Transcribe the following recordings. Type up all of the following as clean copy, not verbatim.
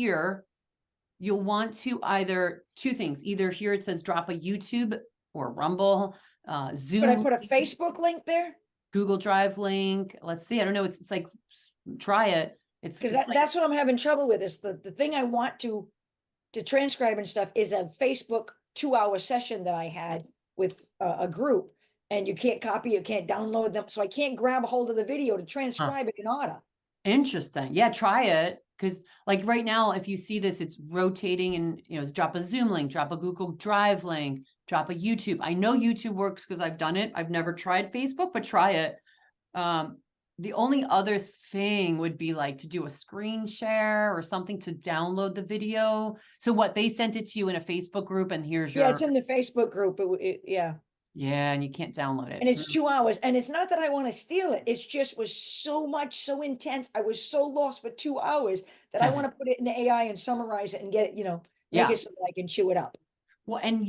here, you'll want to either two things. Either here it says drop a YouTube or Rumble, Zoom. Could I put a Facebook link there? Google Drive link. Let's see. I don't know. It's like, try it. It's Because like, that's what I'm having trouble with is the thing I want to transcribe and stuff is a Facebook 2-hour session that I had with a group, and you can't copy, you can't download them. So I can't grab a hold of the video to transcribe it in order. Interesting. Yeah, try it. Because like right now, if you see this, it's rotating and, you know, drop a Zoom link, drop a Google Drive link, drop a YouTube. I know YouTube works because I've done it. I've never tried Facebook, but try it. The only other thing would be like to do a screen share or something to download the video. So what, they sent it to you in a Facebook group and here's your... Yeah, it's in the Facebook group. Yeah. Yeah, and you can't download it. And it's 2 hours. And it's not that I want to steal it. It's just was so much, so intense. I was so lost for 2 hours that I want to put it in the AI and summarize it and get it, you know, make it so that I can chew it up. Well, and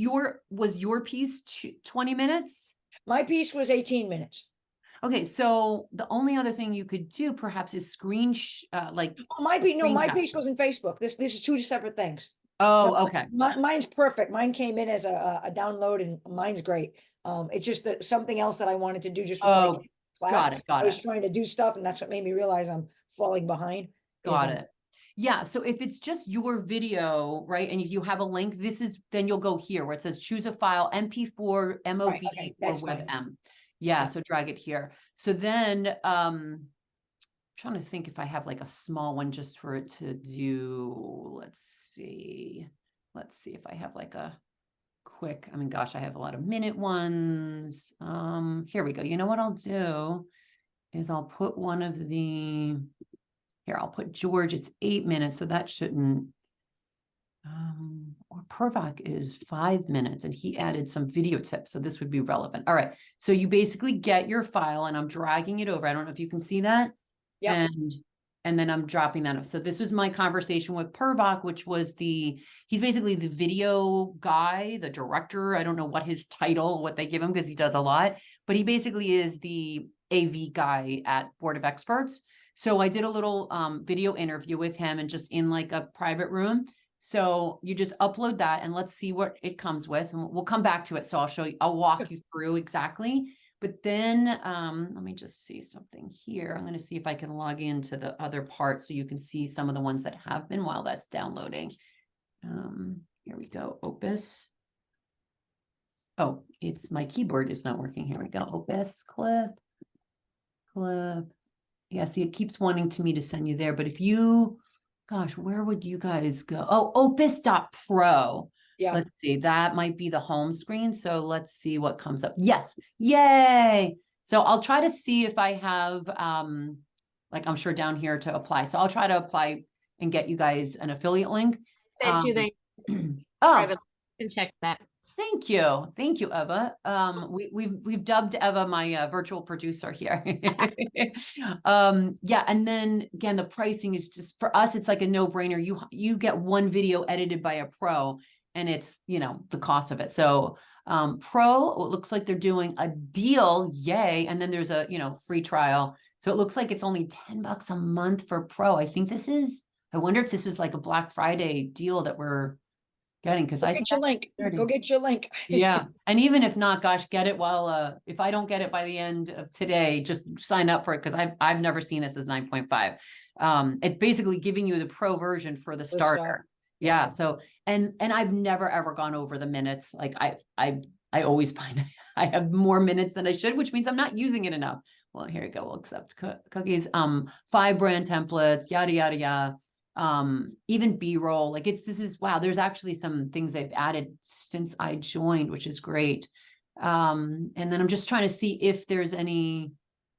was your piece 20 minutes? My piece was 18 minutes. Okay, so the only other thing you could do perhaps is like... My piece wasn't Facebook. This is two separate things. Oh, No, okay. Mine's perfect. Mine came in as a download and mine's great. It's just that something else that I wanted to do just before class. Got I was trying to do stuff, and that's what made me realize I'm falling behind. Got it. Yeah, so if it's just your video, right, and if you have a link, then you'll go here where it says choose a file, MP4, MOV, or WebM. Yeah, so drag it here. So then, I'm trying to think if I have like a small one just for it to do. Let's see if I have like a quick, I mean, gosh, I have a lot of minute ones. Here we go. You know what I'll do is I'll put one of the, here, I'll put George, it's 8 minutes. So that shouldn't, or Pervac is 5 minutes and he added some video tips. So this would be relevant. All right. So you basically get your file and I'm dragging it over. I don't know if you can see that. Yeah. And then I'm dropping that up. So this was my conversation with Pervac, which was he's basically the video guy, the director. I don't know what his title, what they give him because he does a lot, but he basically is the AV guy at Board of Experts. So I did a little video interview with him and just in like a private room. So you just upload that and let's see what it comes with. And we'll come back to it. So I'll walk you through exactly. But then let me just see something here. I'm going to see if I can log into the other part so you can see some of the ones that have been while that's downloading. Here we go. Opus. Oh, it's my keyboard is not working. Here we go. OpusClip. Yeah, see, it keeps wanting me to send you there. But if you, gosh, where would you guys go? Oh, opus.pro. Yeah. Let's see, that might be the home screen. So let's see what comes up. Yes. Yay. So I'll try to see if I have, like I'm sure down here to apply. So I'll try to apply and get you guys an affiliate link. Sent you the private and check that. Thank you, Eva. We've dubbed Eva my virtual producer here. Yeah, and then again, the pricing is just for us. It's like a no-brainer. You get one video edited by a pro, and it's the cost of it. So pro, it looks like they're doing a deal. Yay! And then there's a free trial. So it looks like it's only $10 a month for pro. I think this is. I wonder if this is like a Black Friday deal that we're getting, because I think your link. Go get your link. Yeah. And even if not, gosh, get it while if I don't get it by the end of today, just sign up for it, because I've never seen this as 9.5. It's basically giving you the pro version for the starter. Yeah. So and I've never ever gone over the minutes. Like I always find I have more minutes than I should, which means I'm not using it enough. Well, here we go. We'll accept cookies. 5 brand templates, yada yada yada. Even B-roll, like wow, there's actually some things they've added since I joined, which is great. And then I'm just trying to see if there's any,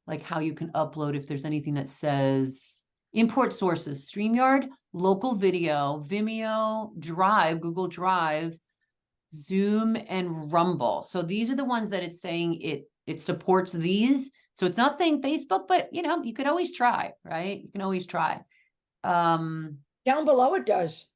like how you can upload, if there's anything that says import sources, StreamYard, local video, Vimeo, Drive, Google Drive, Zoom, and Rumble. So these are the ones that it's saying it supports these. So it's not saying Facebook, but you could always try, right? You can always try. Down below it does.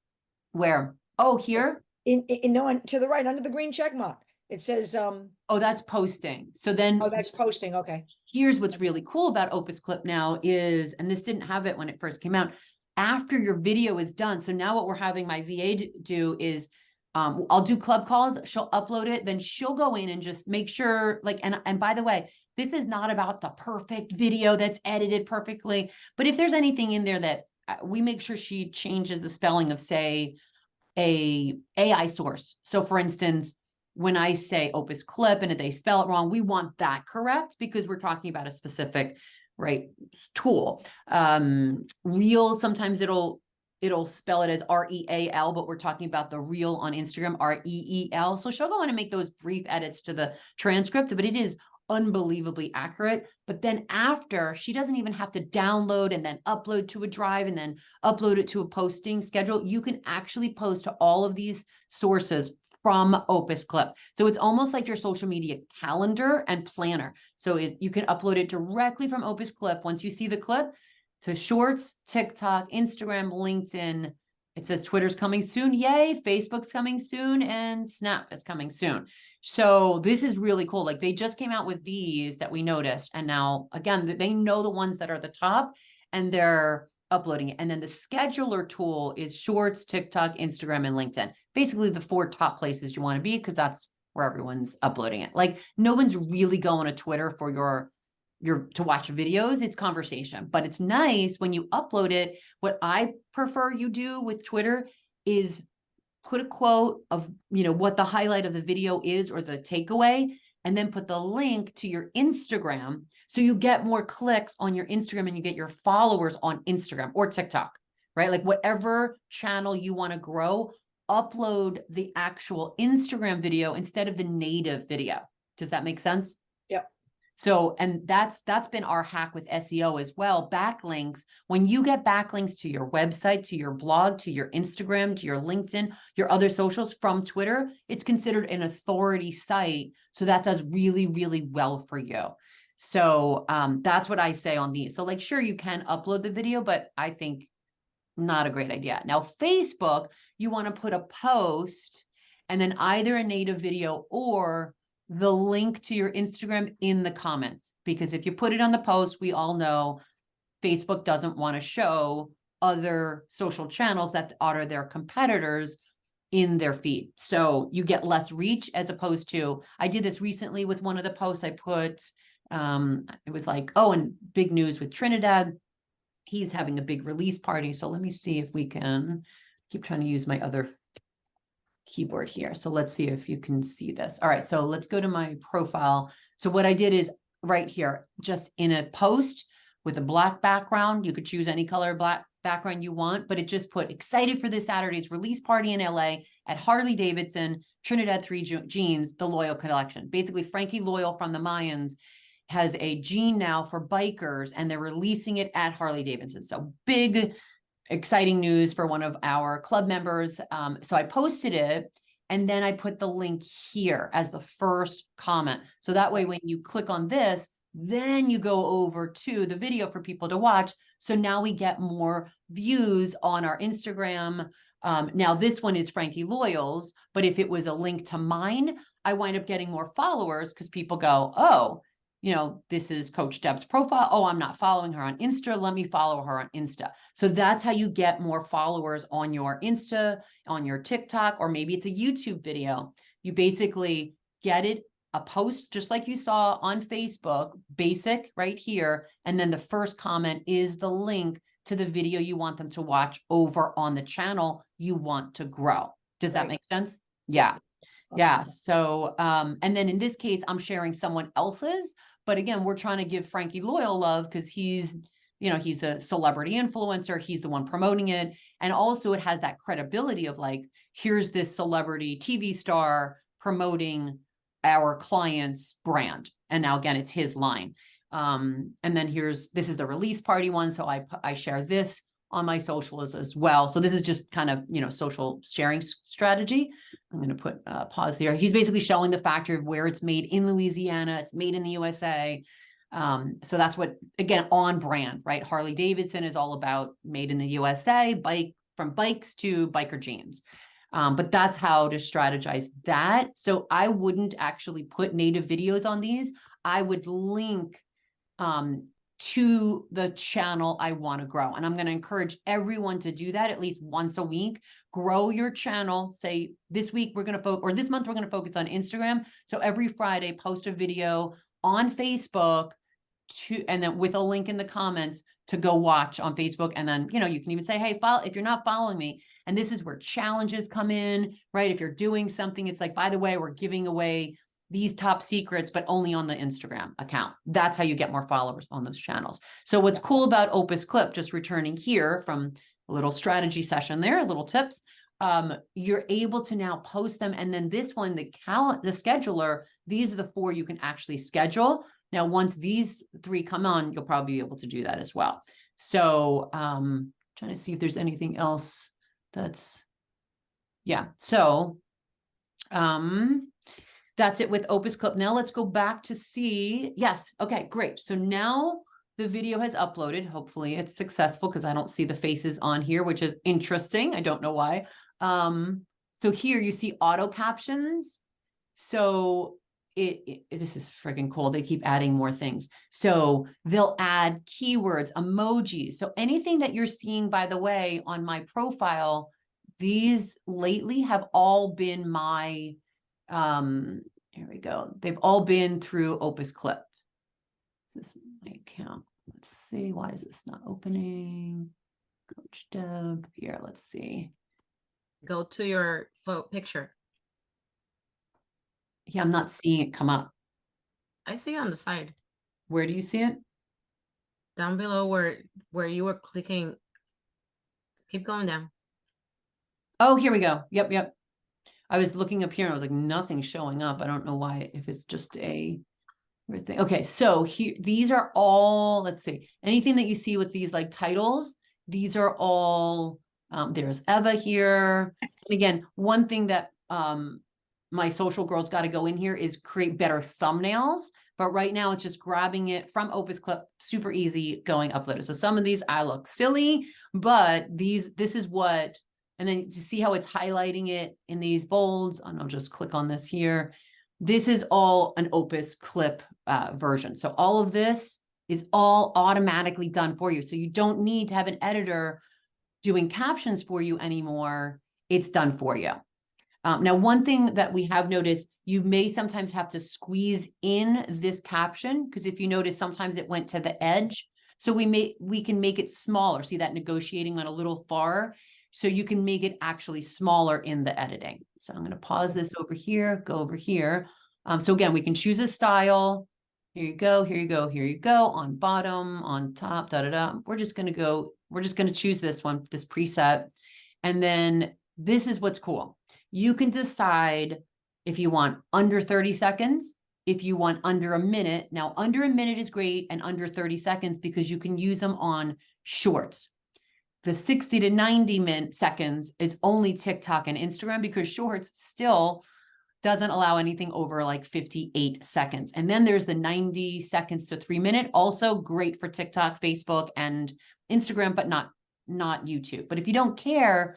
Where? Oh, here? No, to the right under the green check mark. It says oh, that's posting. So then that's posting. Okay. Here's what's really cool about OpusClip now is, and this didn't have it when it first came out, after your video is done. So now what we're having my VA do is, I'll do club calls, she'll upload it, then she'll go in and just make sure, like, and by the way, this is not about the perfect video that's edited perfectly, but if there's anything in there that we make sure she changes the spelling of, say, a AI source. So for instance, when I say OpusClip and if they spell it wrong, we want that correct because we're talking about a specific, right, tool. Reel, sometimes it'll spell it as REAL, but we're talking about the reel on Instagram, REEL. So she'll go in and make those brief edits to the transcript, but it is unbelievably accurate. But then after, she doesn't even have to download and then upload to a drive and then upload it to a posting schedule. You can actually post to all of these sources from OpusClip. So it's almost like your social media calendar and planner. So you can upload it directly from OpusClip once you see the clip to Shorts, TikTok, Instagram, LinkedIn. It says Twitter's coming soon. Yay. Facebook's coming soon. And Snap is coming soon. So this is really cool. Like they just came out with these that we noticed. And now again, they know the ones that are the top and they're uploading it. And then the scheduler tool is Shorts, TikTok, Instagram, and LinkedIn. Basically the 4 top places you want to be because that's where everyone's uploading it. Like no one's really going to Twitter for your to watch videos. It's conversation, but it's nice when you upload it. What I prefer you do with Twitter is put a quote of, what the highlight of the video is or the takeaway, and then put the link to your Instagram. So you get more clicks on your Instagram and you get your followers on Instagram or TikTok, right? Like whatever channel you want to grow, upload the actual Instagram video instead of the native video. Does that make sense? Yep. So, and that's been our hack with SEO as well. Backlinks, when you get backlinks to your website, to your blog, to your Instagram, to your LinkedIn, your other socials from Twitter, it's considered an authority site. So that does really, really well for you. So that's what I say on these. So like, sure, you can upload the video, but I think not a great idea. Now, Facebook, you want to put a post and then either a native video or the link to your Instagram in the comments, because if you put it on the post, we all know Facebook doesn't want to show other social channels that are their competitors in their feed. So you get less reach as opposed to, I did this recently with one of the posts I put, it was like, oh, and big news with Trinidad. He's having a big release party. So let me see if we can keep trying to use my other keyboard here. So let's see if you can see this. All right, so let's go to my profile. So what I did is right here, just in a post with a black background, you could choose any color black background you want, but it just put excited for this Saturday's release party in LA at Harley Davidson, Trinidad 3 jeans, the Loyal collection. Basically, Frankie Loyal from the Mayans has a jean now for bikers and they're releasing it at Harley Davidson. So big, exciting news for one of our club members. So I posted it and then I put the link here as the first comment. So that way, when you click on this, then you go over to the video for people to watch. So now we get more views on our Instagram. Now this one is Frankie Loyal's, but if it was a link to mine, I wind up getting more followers because people go, oh, this is Coach Deb's profile. Oh, I'm not following her on Insta. Let me follow her on Insta. So that's how you get more followers on your Insta, on your TikTok, or maybe it's a YouTube video. You basically get it, a post just like you saw on Facebook, basic right here. And then the first comment is the link to the video you want them to watch over on the channel you want to grow. Does that make sense? Yeah. Yeah. So, and then in this case, I'm sharing someone else's, but again, we're trying to give Frankie Loyal love because he's a celebrity influencer. He's the one promoting it. And also it has that credibility of like, here's this celebrity TV star promoting our client's brand. And now again, it's his line. And then this is the release party one. So I share this on my socials as well. So this is just kind of, social sharing strategy. I'm going to put a pause here. He's basically showing the factor of where it's made in Louisiana, it's made in the USA. So that's what, again, on brand, right? Harley Davidson is all about made in the USA, from bikes to biker jeans. But that's how to strategize that. So I wouldn't actually put native videos on these. I would link to the channel I want to grow. And I'm going to encourage everyone to do that at least once a week. Grow your channel. Say this week we're going to focus, or this month we're going to focus on Instagram. So every Friday, post a video on Facebook and then with a link in the comments to go watch on Facebook. And then, you know, you can even say, hey, follow, if you're not following me. And this is where challenges come in, right? If you're doing something, it's like, by the way, we're giving away these top secrets, but only on the Instagram account. That's how you get more followers on those channels. So what's cool about OpusClip, just returning here from a little strategy session there, little tips, you're able to now post them. And then this one, the scheduler, these are the 4 you can actually schedule. Now, once these 3 come on, you'll probably be able to do that as well. So trying to see if there's anything else that's, yeah. So that's it with OpusClip. Now let's go back to see. Yes. Okay, great. So now the video has uploaded. Hopefully it's successful because I don't see the faces on here, which is interesting. I don't know why. So here you see auto captions. So this is freaking cool. They keep adding more things. So they'll add keywords, emojis. So anything that you're seeing, by the way, on my profile, these lately have all been my, here we go. They've all been through OpusClip. This is my account. Let's see. Why is this not opening? CoachDeb here. Let's see. Go to your picture. Yeah, I'm not seeing it come up. I see on the side. Where do you see it? Down below where you were clicking. Keep going down. Oh, here we go. Yep. I was looking up here and I was like, nothing's showing up. I don't know why, if it's just a weird thing. Okay, so here, these are all, let's see, anything that you see with these like titles, these are all, there's Eva here. And again, one thing that my social girls got to go in here is create better thumbnails. But right now it's just grabbing it from OpusClip, super easy, going uploaded. So some of these I look silly, but this is what, and then to see how it's highlighting it in these bolds, and I'll just click on this here. This is all an OpusClip version. So all of this is all automatically done for you. So you don't need to have an editor doing captions for you anymore. It's done for you. Now, one thing that we have noticed, you may sometimes have to squeeze in this caption, because if you notice, sometimes it went to the edge. So we can make it smaller. See that negotiating went a little far. So you can make it actually smaller in the editing. So I'm going to pause this over here, go over here. So again, we can choose a style. Here you go, here you go, here you go, on bottom, on top, We're just going to choose this one, this preset. And then this is what's cool. You can decide if you want under 30 seconds, if you want under a minute. Now, under a minute is great, and under 30 seconds, because you can use them on shorts. The 60 to 90 seconds is only TikTok and Instagram, because shorts still doesn't allow anything over like 58 seconds. And then there's the 90 seconds to 3 minute, also great for TikTok, Facebook, and Instagram, but not YouTube. But if you don't care,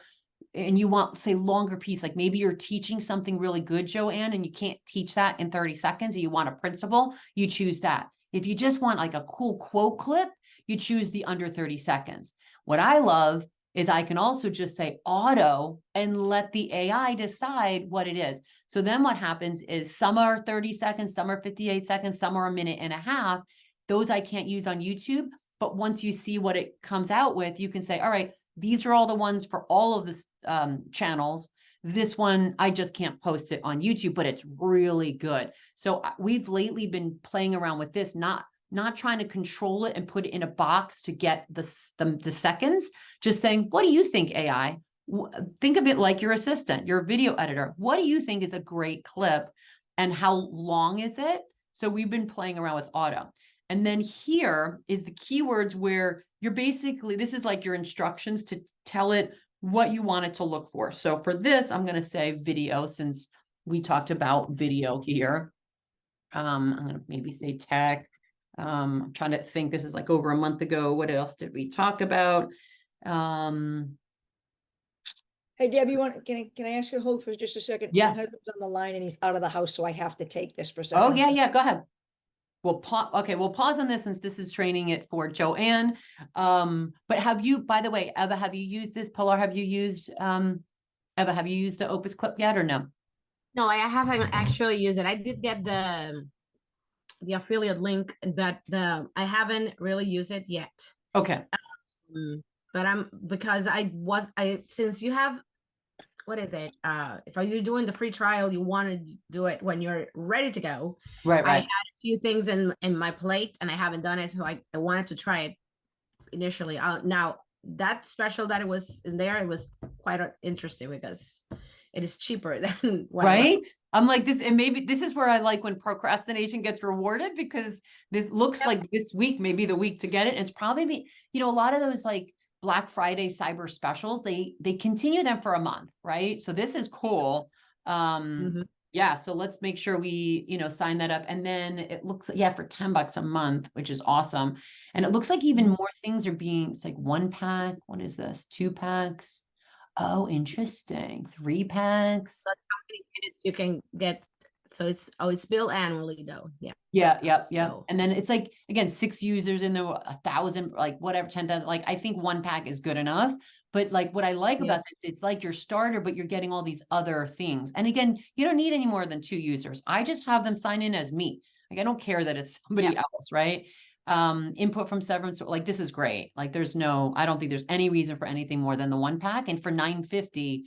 and you want, say, longer piece, like maybe you're teaching something really good, Joanne, and you can't teach that in 30 seconds, and you want a principle, you choose that. If you just want like a cool quote clip, you choose the under 30 seconds. What I love is I can also just say auto and let the AI decide what it is. So then what happens is some are 30 seconds, some are 58 seconds, some are a minute and a half. Those I can't use on YouTube. But once you see what it comes out with, you can say, all right, these are all the ones for all of the channels. This one, I just can't post it on YouTube, but it's really good. So we've lately been playing around with this, not trying to control it and put it in a box to get the seconds, just saying, what do you think, AI? Think of it like your assistant, your video editor. What do you think is a great clip, and how long is it? So we've been playing around with auto. And then here is the keywords where you're basically, this is like your instructions to tell it what you want it to look for. So for this, I'm going to say video, since we talked about video here. I'm going to maybe say tech. I'm trying to think, this is like over a month ago. What else did we talk about? Hey, Deb, can I ask you to hold for just a second? Yeah. My husband's on the line and he's out of the house, so I have to take this for a second. Oh, yeah, go ahead. we'll pause on this since this is training it for Joanne. But have you, by the way, Eva, have you used this Polar? Have you used, Eva, have you used the OpusClip yet or no? No, I haven't actually used it. I did get the affiliate link, but I haven't really used it yet. Okay. But because since you have, what is it? If you're doing the free trial, you want to do it when you're ready to go. Right. I had a few things in my plate and I haven't done it. So I wanted to try it initially. Now that special that it was in there, it was quite interesting because it is cheaper than what right. I'm like this, and maybe this is where I like when procrastination gets rewarded, because this looks like this week may be the week to get it. And it's probably, a lot of those like Black Friday cyber specials, they continue them for a month, right? So this is cool. Yeah, so let's make sure we, sign that up. And then it looks, for $10 a month, which is awesome. And it looks like even more things are being, it's like 1 pack. What is this? 2 packs. Oh, interesting. 3 packs. That's how many minutes you can get. So it's billed annually though. Yeah. Yeah. So. And then it's like, again, 6 users in there, 1,000, like whatever, 10,000, like I think 1 pack is good enough. But like what I like about this, it's like your starter, but you're getting all these other things. And again, you don't need any more than 2 users. I just have them sign in as me. Like, I don't care that it's somebody else, right? Input from severance, like this is great. Like I don't think there's any reason for anything more than the 1 pack. And for $9.50,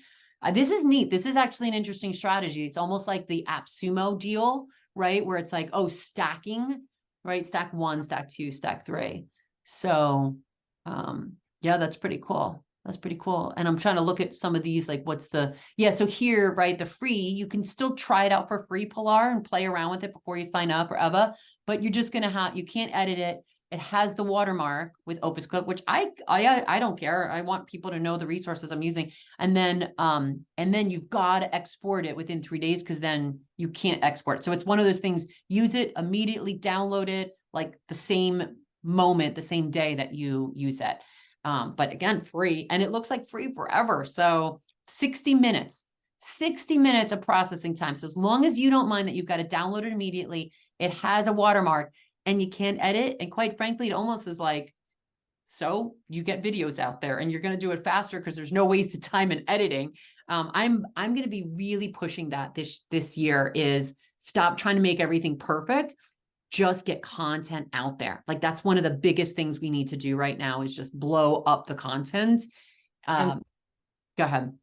this is neat. This is actually an interesting strategy. It's almost like the AppSumo deal, right? Where it's like, stacking, right? Stack 1, stack 2, stack 3. So, that's pretty cool. That's pretty cool. And I'm trying to look at some of these, like so here, right, the free, you can still try it out for free, Pilar, and play around with it before you sign up, or Eva, but you're just going to you can't edit it. It has the watermark with OpusClip, which I don't care. I want people to know the resources I'm using. And then you've got to export it within 3 days, because then you can't export. So it's one of those things, use it immediately, download it, like the same moment, the same day that you use it. But again, free, and it looks like free forever. So 60 minutes of processing time. So as long as you don't mind that you've got to download it immediately, it has a watermark and you can't edit. And quite frankly, it almost is like, so you get videos out there and you're going to do it faster because there's no wasted time in editing. I'm going to be really pushing that this year, is stop trying to make everything perfect. Just get content out there. Like that's one of the biggest things we need to do right now, is just blow up the content. Go ahead.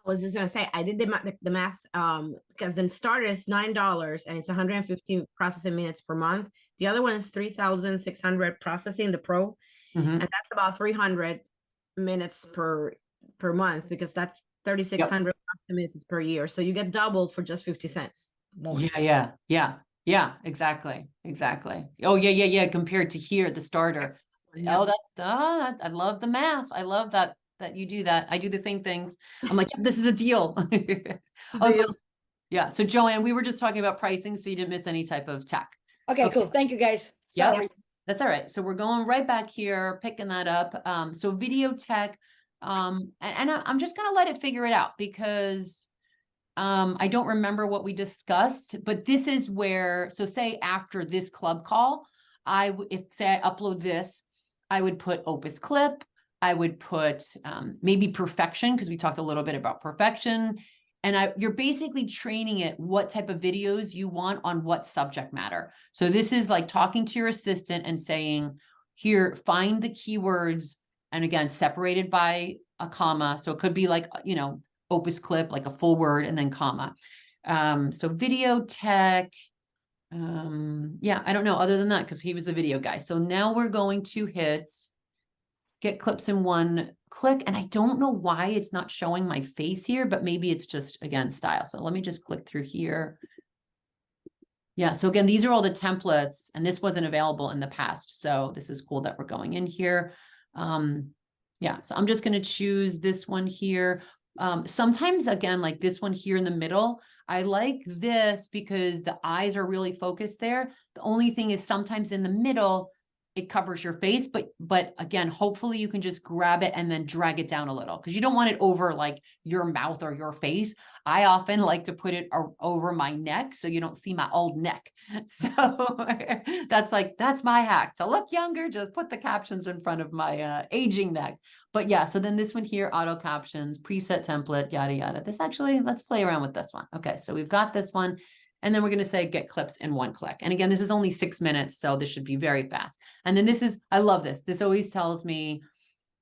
I was just gonna say, I did the math, because the starter is $9 and it's 150 processing minutes per month. The other one is 3,600 processing, the pro, and that's about 300 minutes per month, because that's 3,600 processing minutes is per year. So you get doubled for just 50 cents more. Yeah, exactly. Oh yeah. Compared to here, the starter. Oh, I love the math. I love that you do that. I do the same things. I'm like, this is a deal. Yeah. So Joanne, we were just talking about pricing, so you didn't miss any type of tech. Okay, cool. Thank you guys. Yeah, that's all right. So we're going right back here, picking that up. So video tech, and I'm just gonna let it figure it out, because I don't remember what we discussed, but this is where, so say after this club call, if I upload this, I would put OpusClip, I would put maybe perfection, because we talked a little bit about perfection. And you're basically training it what type of videos you want on what subject matter. So this is like talking to your assistant and saying, here, find the keywords, and again, separated by a comma. So it could be like, OpusClip, like a full word and then comma. So video tech. I don't know other than that, because he was the video guy. So now we're going to hit get clips in 1 click. And I don't know why it's not showing my face here, but maybe it's just, again, style. So let me just click through here. Yeah. So again, these are all the templates, and this wasn't available in the past. So this is cool that we're going in here. So I'm just going to choose this one here. Sometimes, again, like this one here in the middle, I like this because the eyes are really focused there. The only thing is sometimes in the middle, it covers your face, but again, hopefully you can just grab it and then drag it down a little, because you don't want it over like your mouth or your face. I often like to put it over my neck so you don't see my old neck. So that's my hack to look younger. Just put the captions in front of my aging neck. But yeah, so then this one here, auto captions, preset template, yada, yada. This actually, let's play around with this one. Okay, so we've got this one. And then we're going to say get clips in 1 click. And again, this is only 6 minutes, so this should be very fast. And then this is, I love this. This always tells me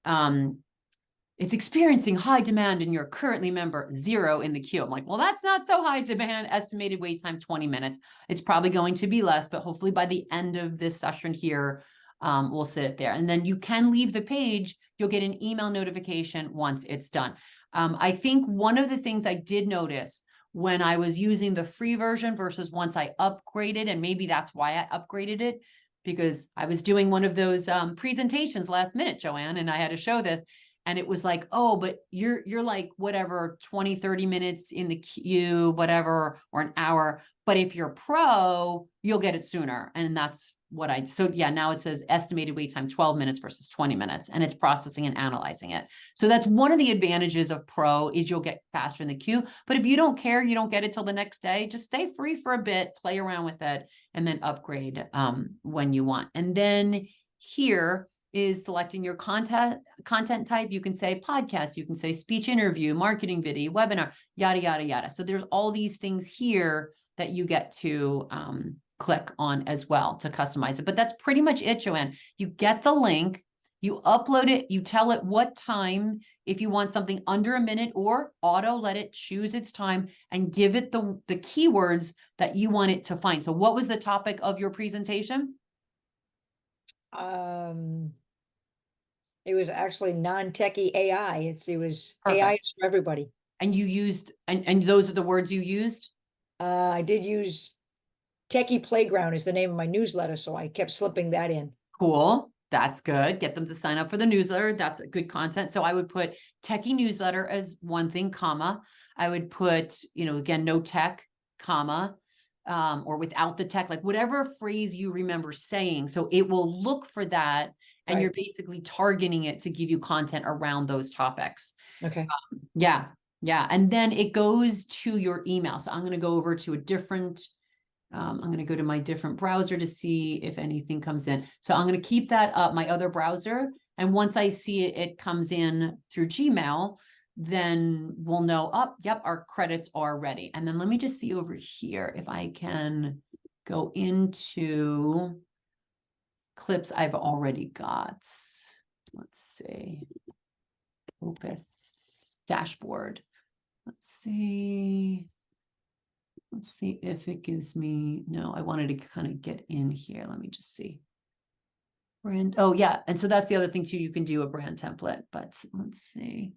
it's experiencing high demand and you're currently member 0 in the queue. I'm like, well, that's not so high demand. Estimated wait time 20 minutes. It's probably going to be less, but hopefully by the end of this session here, we'll sit it there. And then you can leave the page. You'll get an email notification once it's done. I think one of the things I did notice when I was using the free version versus once I upgraded, and maybe that's why I upgraded it, because I was doing one of those presentations last minute, Joanne, and I had to show this. And it was like, oh, but you're like whatever, 20, 30 minutes in the queue, whatever, or an hour. But if you're pro, you'll get it sooner. And that's what so yeah, now it says estimated wait time 12 minutes versus 20 minutes, and it's processing and analyzing it. So that's one of the advantages of pro, is you'll get faster in the queue. But if you don't care, you don't get it till the next day, just stay free for a bit, play around with it, and then upgrade when you want. And then here is selecting your content type. You can say podcast, you can say speech interview, marketing video, webinar, yada, yada, yada. So there's all these things here that you get to click on as well to customize it. But that's pretty much it, Joanne. You get the link, you upload it, you tell it what time, if you want something under a minute, or auto let it choose its time, and give it the keywords that you want it to find. So what was the topic of your presentation? It was actually non-techie AI. It was Perfect. AI is for everybody. And you used, and those are the words you used? I did use Techie Playground is the name of my newsletter, so I kept slipping that in. Cool. That's good. Get them to sign up for the newsletter. That's good content. So I would put techie newsletter as one thing, comma. I would put, again, no tech, comma, or without the tech, like whatever phrase you remember saying. So it will look for that, and Right. you're basically targeting it to give you content around those topics. Okay. Yeah. And then it goes to your email. So I'm going to go over to a different, I'm going to go to my different browser to see if anything comes in. So I'm going to keep that up, my other browser. And once I see it comes in through Gmail, then we'll know, yep, our credits are ready. And then let me just see over here if I can go into clips I've already got. Let's see. Opus dashboard. Let's see if it gives me, no, I wanted to kind of get in here. Let me just see. Brand, oh yeah. And so that's the other thing too, you can do a brand template, but let's see.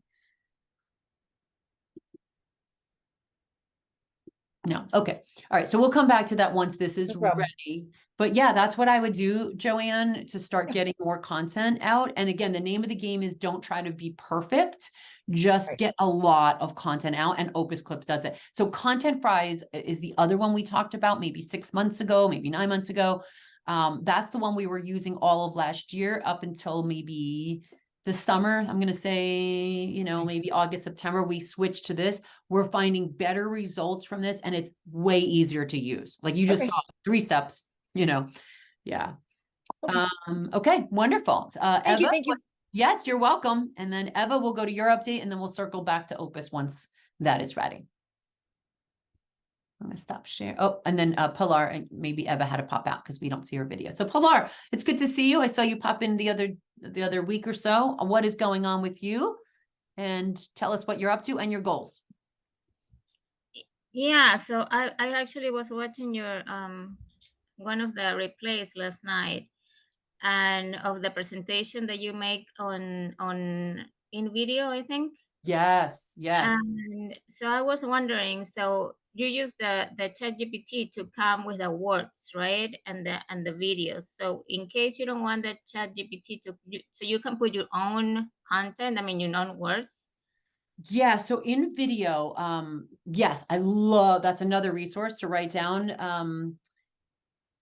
No, okay. All right, so we'll come back to that once this is ready. But yeah, that's what I would do, Joanne, to start getting more content out. And again, the name of the game is don't try to be perfect, just get a lot of content out, and OpusClip does it. So Content Fries is the other one we talked about maybe 6 months ago, maybe 9 months ago. That's the one we were using all of last year up until maybe the summer. I'm going to say, maybe August, September, we switched to this. We're finding better results from this, and it's way easier to use. Like you just saw 3 steps, yeah. Okay, wonderful. Eva, Thank you. Yes, you're welcome. And then Eva, we'll go to your update, and then we'll circle back to Opus once that is ready. I'm going to stop share. Oh, and then Pilar, and maybe Eva had to pop out because we don't see her video. So Pilar, it's good to see you. I saw you pop in the other week or so. What is going on with you? And tell us what you're up to and your goals. Yeah, so I actually was watching your one of the replays last night, and of the presentation that you make on in video, I think. Yes. And so I was wondering, so you use the ChatGPT to come with the words, right? And the videos. So in case you don't want the ChatGPT so you can put your own content, your own words. Yeah. So in video, yes, I love, that's another resource to write down.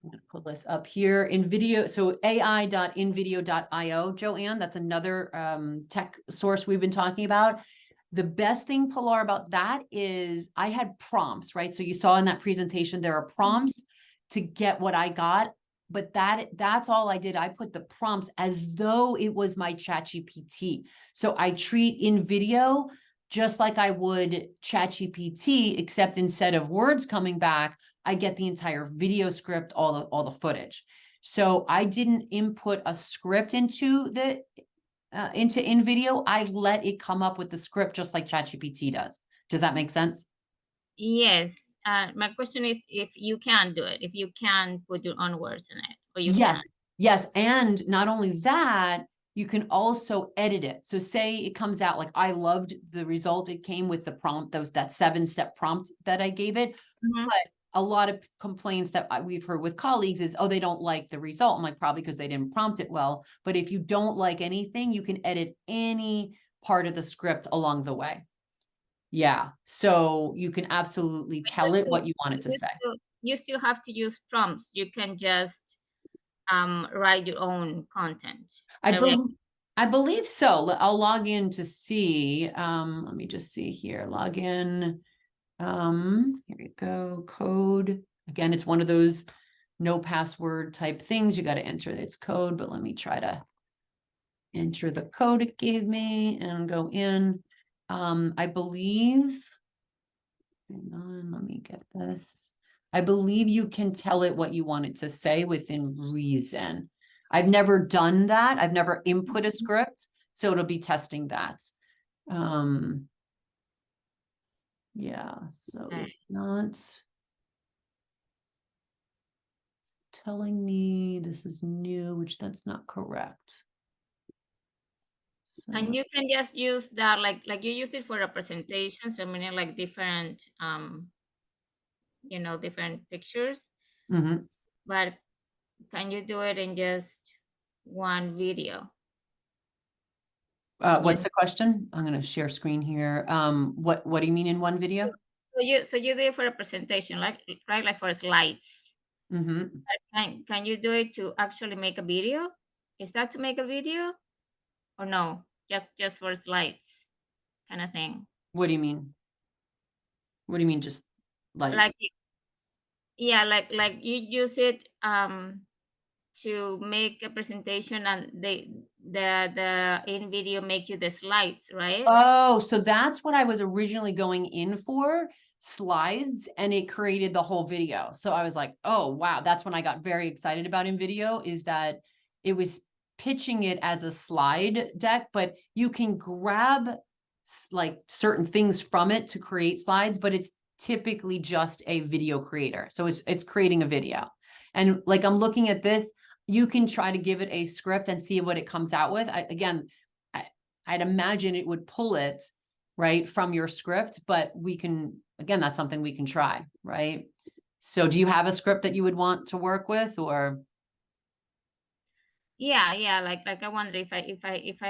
I'm gonna pull this up here in video. So ai.invideo.io, Joanne, that's another tech source we've been talking about. The best thing, Pilar, about that is I had prompts, right? So you saw in that presentation, there are prompts to get what I got, but that's all I did. I put the prompts as though it was my ChatGPT. So I treat InVideo just like I would ChatGPT, except instead of words coming back, I get the entire video script, all the footage. So I didn't input a script into InVideo. I let it come up with the script just like ChatGPT does. Does that make sense? Yes. My question is if you can do it, if you can put your own words in it, or you Yes. can. Yes. And not only that, you can also edit it. So say it comes out like I loved the result. It came with the prompt, that 7-step prompt that I gave it. Mhm. But a lot of complaints that we've heard with colleagues is, oh, they don't like the result. I'm like, probably because they didn't prompt it well. But if you don't like anything, you can edit any part of the script along the way. Yeah. So you can absolutely tell it what you want it to say. You still have to use prompts. You can just write your own content. I believe so. I'll log in to see. Let me just see here. Log in. Here we go. Code. Again, it's one of those no password type things. You got to enter its code, but let me try to enter the code it gave me and go in. I believe, hang on, let me get this. I believe you can tell it what you want it to say within reason. I've never done that. I've never input a script, so it'll be testing that. Yeah, so it's not telling me this is new, which that's not correct. And you can just use that like you use it for a presentation, so meaning like different different pictures. But can you do it in just one video? What's the question? I'm going to share screen here. What do you mean in one video? So you do it for a presentation, right? Like for slides. Can you do it to actually make a video? Is that to make a video, or no? Just for slides, kind of thing. What do you mean? What do you mean, just like yeah, like you use it to make a presentation, and the InVideo make you the slides, right? Oh, so that's what I was originally going in for, slides, and it created the whole video. So I was like, oh, wow. That's when I got very excited about InVideo, is that it was pitching it as a slide deck, but you can grab like certain things from it to create slides, but it's typically just a video creator. So it's creating a video. And like, I'm looking at this, you can try to give it a script and see what it comes out with. I'd imagine it would pull it right from your script, but we can, again, that's something we can try, right? So do you have a script that you would want to work with, or? Yeah. Like I wonder if I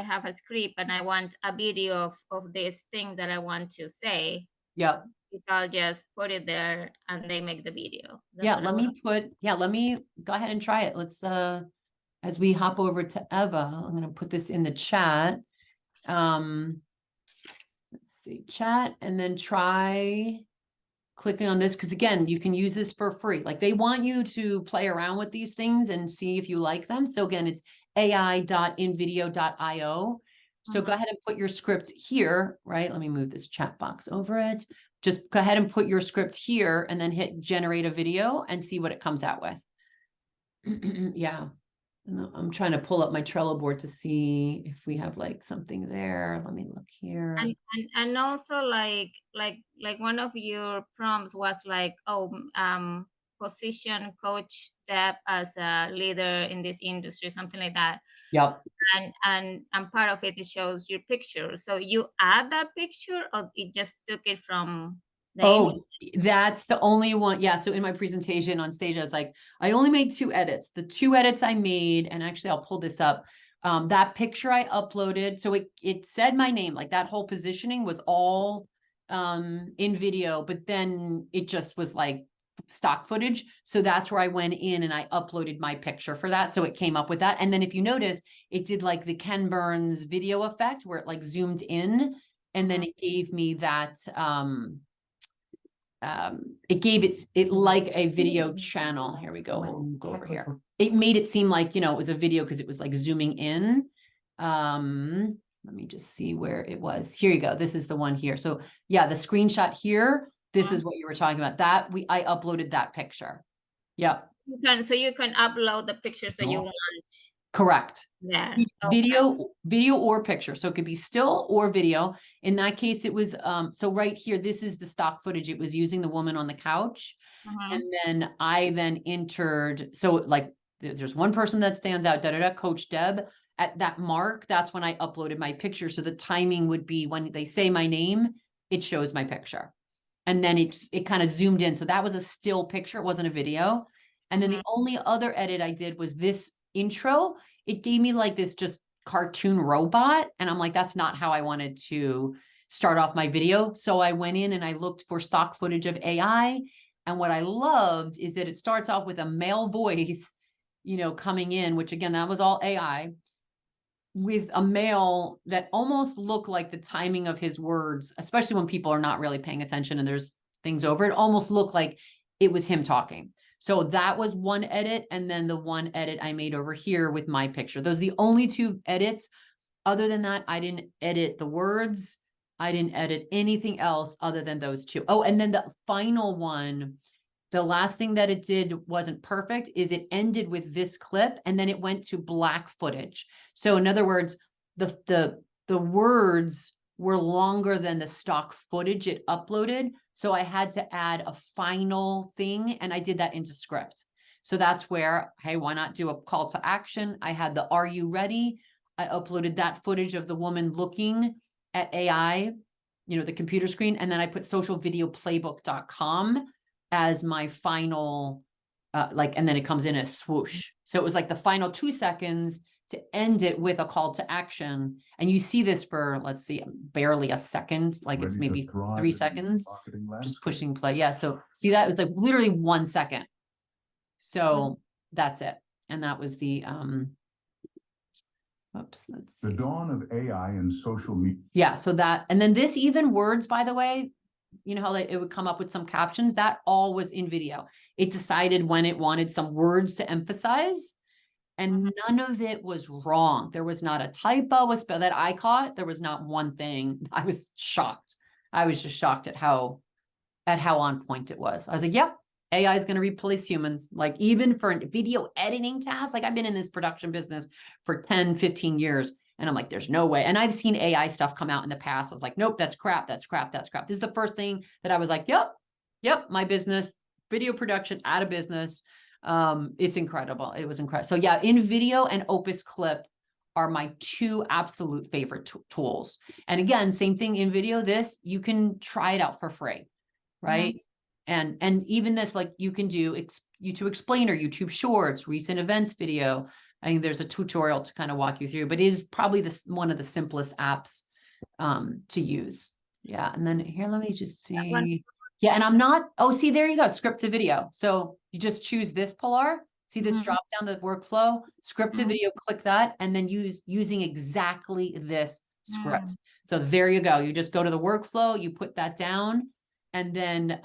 have a script and I want a video of this thing that I want to say. Yeah. If I'll just put it there and they make the video. Let me go ahead and try it. Let's, as we hop over to Eva, I'm going to put this in the chat. Let's see, chat, and then try clicking on this. Cause again, you can use this for free. Like, they want you to play around with these things and see if you like them. So again, it's ai.invideo.io. So go ahead and put your script here, right? Let me move this chat box over it. Just go ahead and put your script here and then hit generate a video and see what it comes out with. Yeah. I'm trying to pull up my Trello board to see if we have like something there. Let me look here. And also like one of your prompts was like, position CoachDeb as a leader in this industry, something like that. Yep. And part of it shows your picture. So you add that picture, or it just took it from the image? That's the only one. Yeah. So in my presentation on stage, I was like, I only made 2 edits. The 2 edits I made, and actually I'll pull this up. That picture I uploaded. So it said my name, like that whole positioning was all in video, but then it just was like stock footage. So that's where I went in and I uploaded my picture for that. So it came up with that. And then if you notice, it did like the Ken Burns video effect where it like zoomed in, and then it gave me that, it gave it like a video channel. Here we go, and go over here. It made it seem like, you know, it was a video because it was like zooming in. Let me just see where it was. Here you go. This is the one here. So yeah, the screenshot here, this is what you were talking about. That I uploaded that picture. Yep. So you can upload the pictures that you want. Correct. Yeah. Video or picture. So it could be still or video. In that case, it was, so right here, this is the stock footage. It was using the woman on the couch. And then I then entered, so like there's one person that stands out, Coach Deb. At that mark, that's when I uploaded my picture. So the timing would be when they say my name, it shows my picture. And then it kind of zoomed in. So that was a still picture. It wasn't a video. And then the only other edit I did was this intro. It gave me like this just cartoon robot. And I'm like, that's not how I wanted to start off my video. So I went in and I looked for stock footage of AI. And what I loved is that it starts off with a male voice, you know, coming in, which again, that was all AI, with a male that almost looked like the timing of his words, especially when people are not really paying attention and there's things over it, almost looked like it was him talking. So that was one edit. And then the one edit I made over here with my picture. Those are the only two edits. Other than that, I didn't edit the words. I didn't edit anything else other than those two. Oh, and then the final one, the last thing that it did wasn't perfect, is it ended with this clip and then it went to black footage. So in other words, the words were longer than the stock footage it uploaded. So I had to add a final thing, and I did that into script. So that's where, hey, why not do a call to action? I had the "Are you ready?" I uploaded that footage of the woman looking at AI, you know, the computer screen. And then I put socialvideoplaybook.com as my final, and then it comes in as swoosh. So it was like the final 2 seconds to end it with a call to action. And you see this for, let's see, barely a second, like it's maybe 3 seconds, just pushing play. Yeah. So see that? It was like literally 1 second. So that's it. And that was the, oops, let's see. The dawn of AI and social media. Yeah. So that, and then this even words, by the way, you know how it would come up with some captions, that all was in video. It decided when it wanted some words to emphasize, and none of it was wrong. There was not a typo that I caught. There was not one thing. I was shocked. I was just shocked at how on point it was. I was like, yep, AI is going to replace humans. Like even for a video editing task, like I've been in this production business for 10, 15 years. And I'm like, there's no way. And I've seen AI stuff come out in the past. I was like, nope, that's crap. That's crap. That's crap. This is the first thing that I was like, yep, my business, video production, out of business. It's incredible. It was incredible. So yeah, in video and OpusClip are my two absolute favorite tools. And again, same thing in video, this, you can try it out for free, right? And even this, like you can do YouTube Explainer, YouTube Shorts, recent events video. I think there's a tutorial to kind of walk you through, but it is probably one of the simplest apps to use. Yeah. And then here, let me just see. Yeah. And I'm not, oh, see, there you go. Script to video. So you just choose this, Pilar. See this drop down, the workflow, script to video, click that, and then using exactly this script. So there you go. You just go to the workflow, you put that down, and then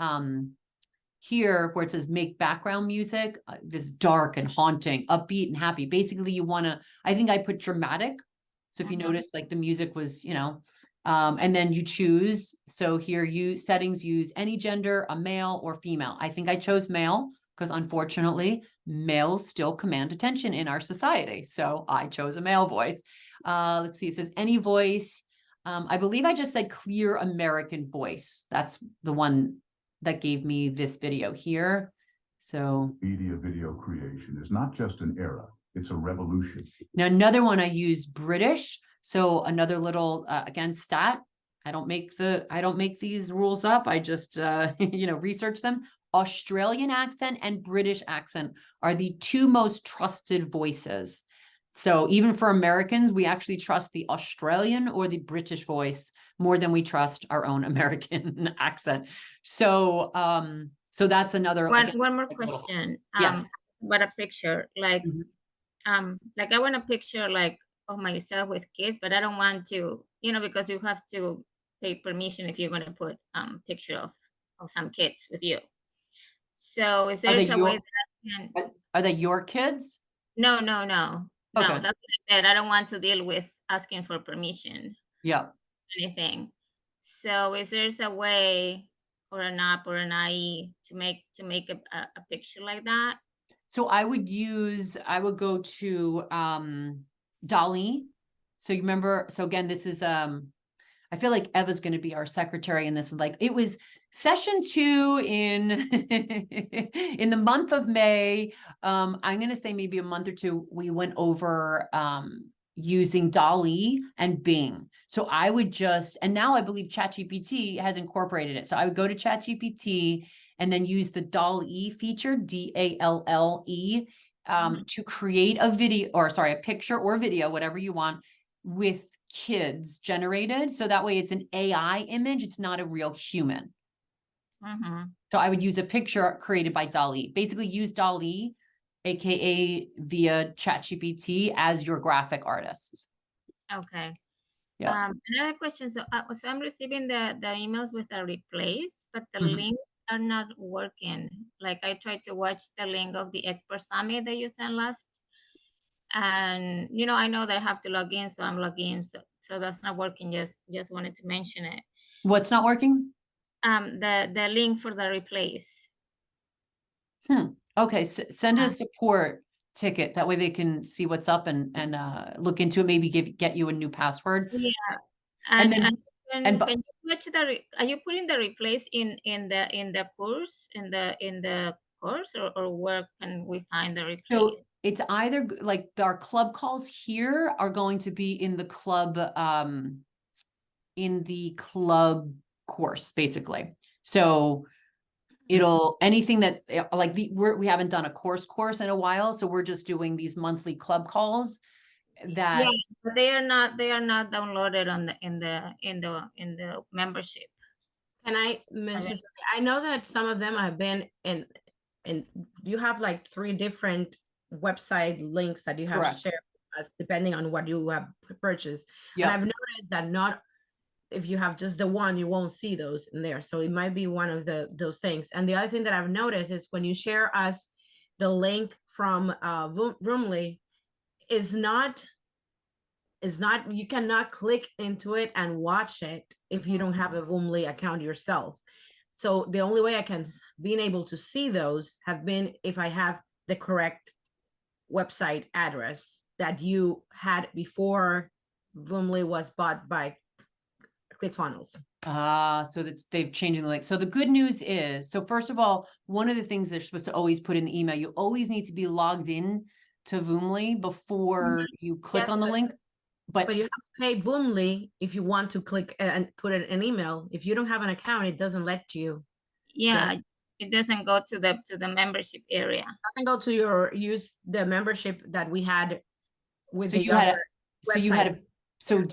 here where it says make background music, this dark and haunting, upbeat and happy. Basically you want to, I think I put dramatic. So if you notice, like the music was, you know, and then you choose. So here settings use any gender, a male or female. I think I chose male because unfortunately males still command attention in our society. So I chose a male voice. Let's see, it says any voice. I believe I just said clear American voice. That's the one that gave me this video here. So Media video creation is not just an era, it's a revolution. Now another one I use British. So another little, again, stat. I don't make these rules up. I just, research them. Australian accent and British accent are the two most trusted voices. So even for Americans, we actually trust the Australian or the British voice more than we trust our own American accent. So So that's another. again, One more like a little- question. Yes. What a picture, like, Mhm. like I want a picture like of myself with kids, but I don't want to, because you have to pay permission if you're going to put picture of some kids with you. So is there they a your- way that I can? Are they your kids? No. Okay. That's what I said. I don't want to deal with asking for permission, Yeah. anything. So is there a way or an app or an IE to make a picture like that? So I would go to Dolly. So you remember, so again, this is I feel like Eva's going to be our secretary in this. Like it was session 2 in in the month of May. I'm going to say maybe a month or two, we went over using Dolly and Bing. So I would just, and now I believe ChatGPT has incorporated it. So I would go to ChatGPT and then use the DALL-E feature, DALLE, to create a video, or sorry, a picture or video, whatever you want, with kids generated. So that way it's an AI image. It's not a real human. So I would use a picture created by DALL-E. Basically use DALL-E, AKA via ChatGPT, as your graphic artist. Okay. Yeah. Another question. So I'm receiving the emails with a replace, but the Mhm. links are not working. Like I tried to watch the link of the expert summit that you sent last, and I know that I have to log in, so I'm logging in. So that's not working. Just wanted to mention it. What's not working? The link for the replace. Okay. Send a support ticket. That way they can see what's up and look into it. Maybe get you a new password. Yeah. And then- Can you watch are you putting the replace in the course in the course, or where can we find the replace? So it's either like our club calls here are going to be in the club course, basically. So it'll anything that like we haven't done a course in a while, so we're just doing these monthly club calls that Yeah, but they are not downloaded on in the membership. Can I mention something? I know that some of them have been in, and you have like 3 different website links that you have Correct. shared with us, depending on what you have purchased. Yeah. And I've noticed that not, if you have just the one, you won't see those in there. So it might be one of those things. And the other thing that I've noticed is when you share us the link from Roomly, is not, you cannot click into it and watch it if you don't have a Voomly account yourself. So the only way I can being able to see those have been if I have the correct website address that you had before Voomly was bought by ClickFunnels. So they've changed the link. So the good news is, so first of all, one of the things they're supposed to always put in the email, you always need to be logged in to Voomly before you click Yes, on the link. But you have to pay Voomly if you want to click and put in an email. If you don't have an account, it doesn't let you. Yeah, it doesn't go to the membership area. It doesn't go to use the membership that we had with So the you had other website.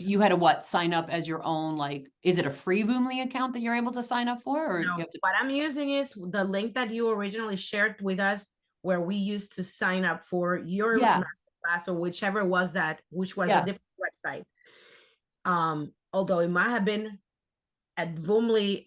you had to what, sign up as your own, like, is it a free Voomly account that you're able to sign up for, or No, you have to? what I'm using is the link that you originally shared with us, where we used to sign up for your Yes. class or whichever was that, which was Yes. a different website. Although it might have been at Voomly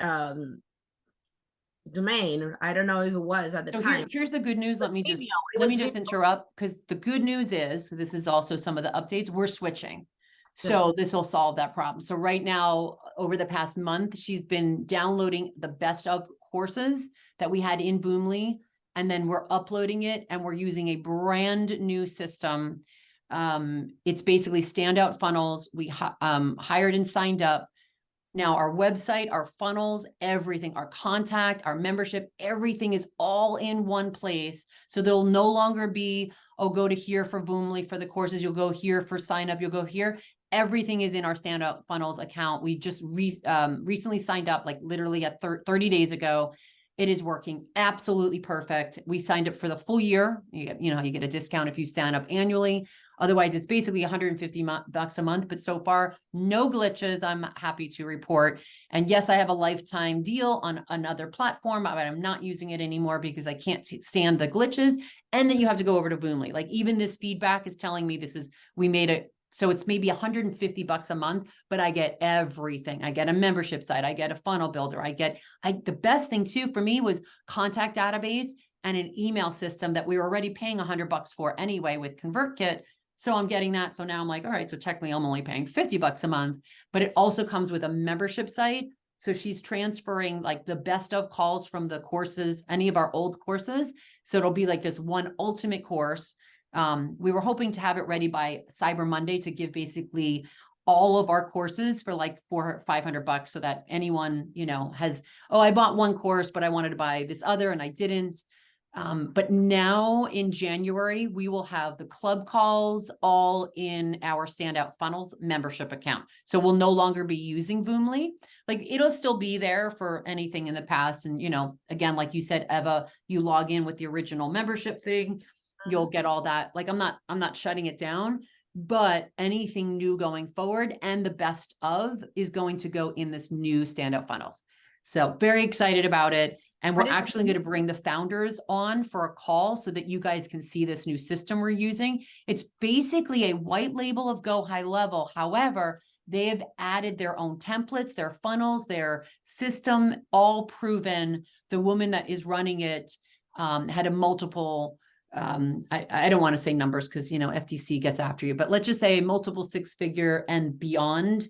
domain, I don't know if it was at the time. Here's the good news. Let me Vimeo. just interrupt, because the good news is, this is also some of the updates, we're switching. So this will solve that problem. So right now, over the past month, she's been downloading the best of courses that we had in Voomly, and then we're uploading it, and we're using a brand new system. It's basically standout funnels. We hired and signed up. Now our website, our funnels, everything, our contact, our membership, everything is all in one place. So there'll no longer be, oh, go to here for Voomly for the courses. You'll go here for sign up. You'll go here. Everything is in our standout funnels account. We just recently signed up, like literally 30 days ago. It is working absolutely perfect. We signed up for the full year. You get a discount if you sign up annually. Otherwise, it's basically 150 bucks a month. But so far, no glitches. I'm happy to report. And yes, I have a lifetime deal on another platform, but I'm not using it anymore because I can't stand the glitches. And then you have to go over to Voomly. Like even this feedback is telling me we made it. So it's maybe 150 bucks a month, but I get everything. I get a membership site. I get a funnel builder. The best thing too for me was contact database and an email system that we were already paying 100 bucks for anyway with ConvertKit. So I'm getting that. So now I'm like, all right, so technically I'm only paying 50 bucks a month, but it also comes with a membership site. So she's transferring like the best of calls from the courses, any of our old courses. So it'll be like this one ultimate course. We were hoping to have it ready by Cyber Monday to give basically all of our courses for like 400 or 500 bucks so that anyone, I bought one course, but I wanted to buy this other and I didn't. But now in January, we will have the club calls all in our Standout Funnels membership account. So we'll no longer be using Voomly. Like it'll still be there for anything in the past. And, again, like you said, Eva, you log in with the original membership thing. You'll get all that. Like I'm not shutting it down, but anything new going forward and the best of is going to go in this new Standout Funnels. So very excited about it. And we're actually going to bring the founders on for a call so that you guys can see this new system we're using. It's basically a white label of Go High Level. However, they have added their own templates, their funnels, their system, all proven. The woman that is running it had a multiple, I don't want to say numbers because, FTC gets after you, but let's just say multiple 6-figure and beyond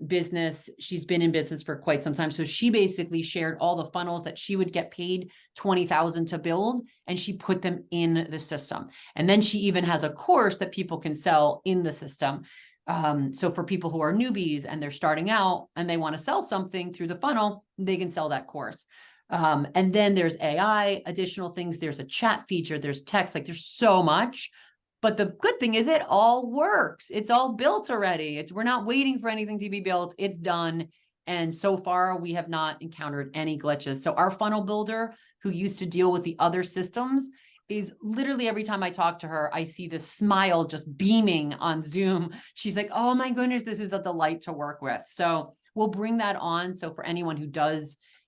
business. She's been in business for quite some time. So she basically shared all the funnels that she would get paid $20,000 to build, and she put them in the system. And then she even has a course that people can sell in the system. So for people who are newbies and they're starting out and they want to sell something through the funnel, they can sell that course. And then there's AI, additional things. There's a chat feature, there's text, like there's so much. But the good thing is it all works. It's all built already. We're not waiting for anything to be built. It's done. And so far we have not encountered any glitches. So our funnel builder who used to deal with the other systems is literally every time I talk to her, I see this smile just beaming on Zoom. She's like, oh my goodness, this is a delight to work with. So we'll bring that on. So for anyone who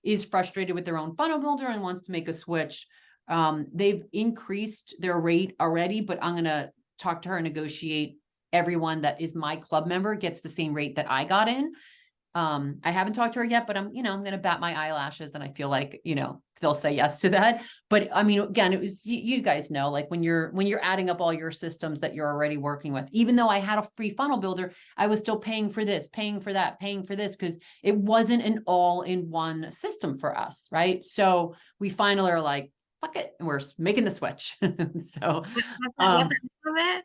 is frustrated with their own funnel builder and wants to make a switch, they've increased their rate already, but I'm going to talk to her and negotiate. Everyone that is my club member gets the same rate that I got in. I haven't talked to her yet, but I'm going to bat my eyelashes and I feel like, they'll say yes to that. But I mean, again, it was, you guys know, like when you're adding up all your systems that you're already working with, even though I had a free funnel builder, I was still paying for this, paying for that, paying for this, because it wasn't an all-in-one system for us. Right. So we finally are like, fuck it. And we're making the switch. So, what's the name of it?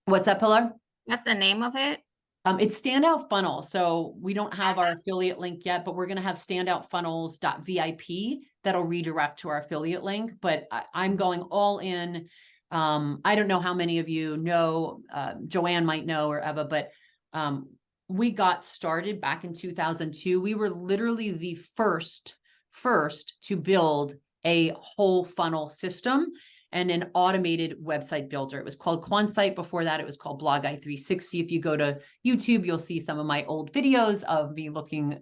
What's that, Pilar? What's the name of it? It's Standout Funnel. So we don't have our affiliate link yet, but we're going to have standoutfunnels.vip that'll redirect to our affiliate link. But I'm going all in. I don't know how many of you know, Joanne might know, or Eva, but we got started back in 2002. We were literally the first to build a whole funnel system and an automated website builder. It was called QuantSite. Before that, it was called BlogEye 360. If you go to YouTube, you'll see some of my old videos of me looking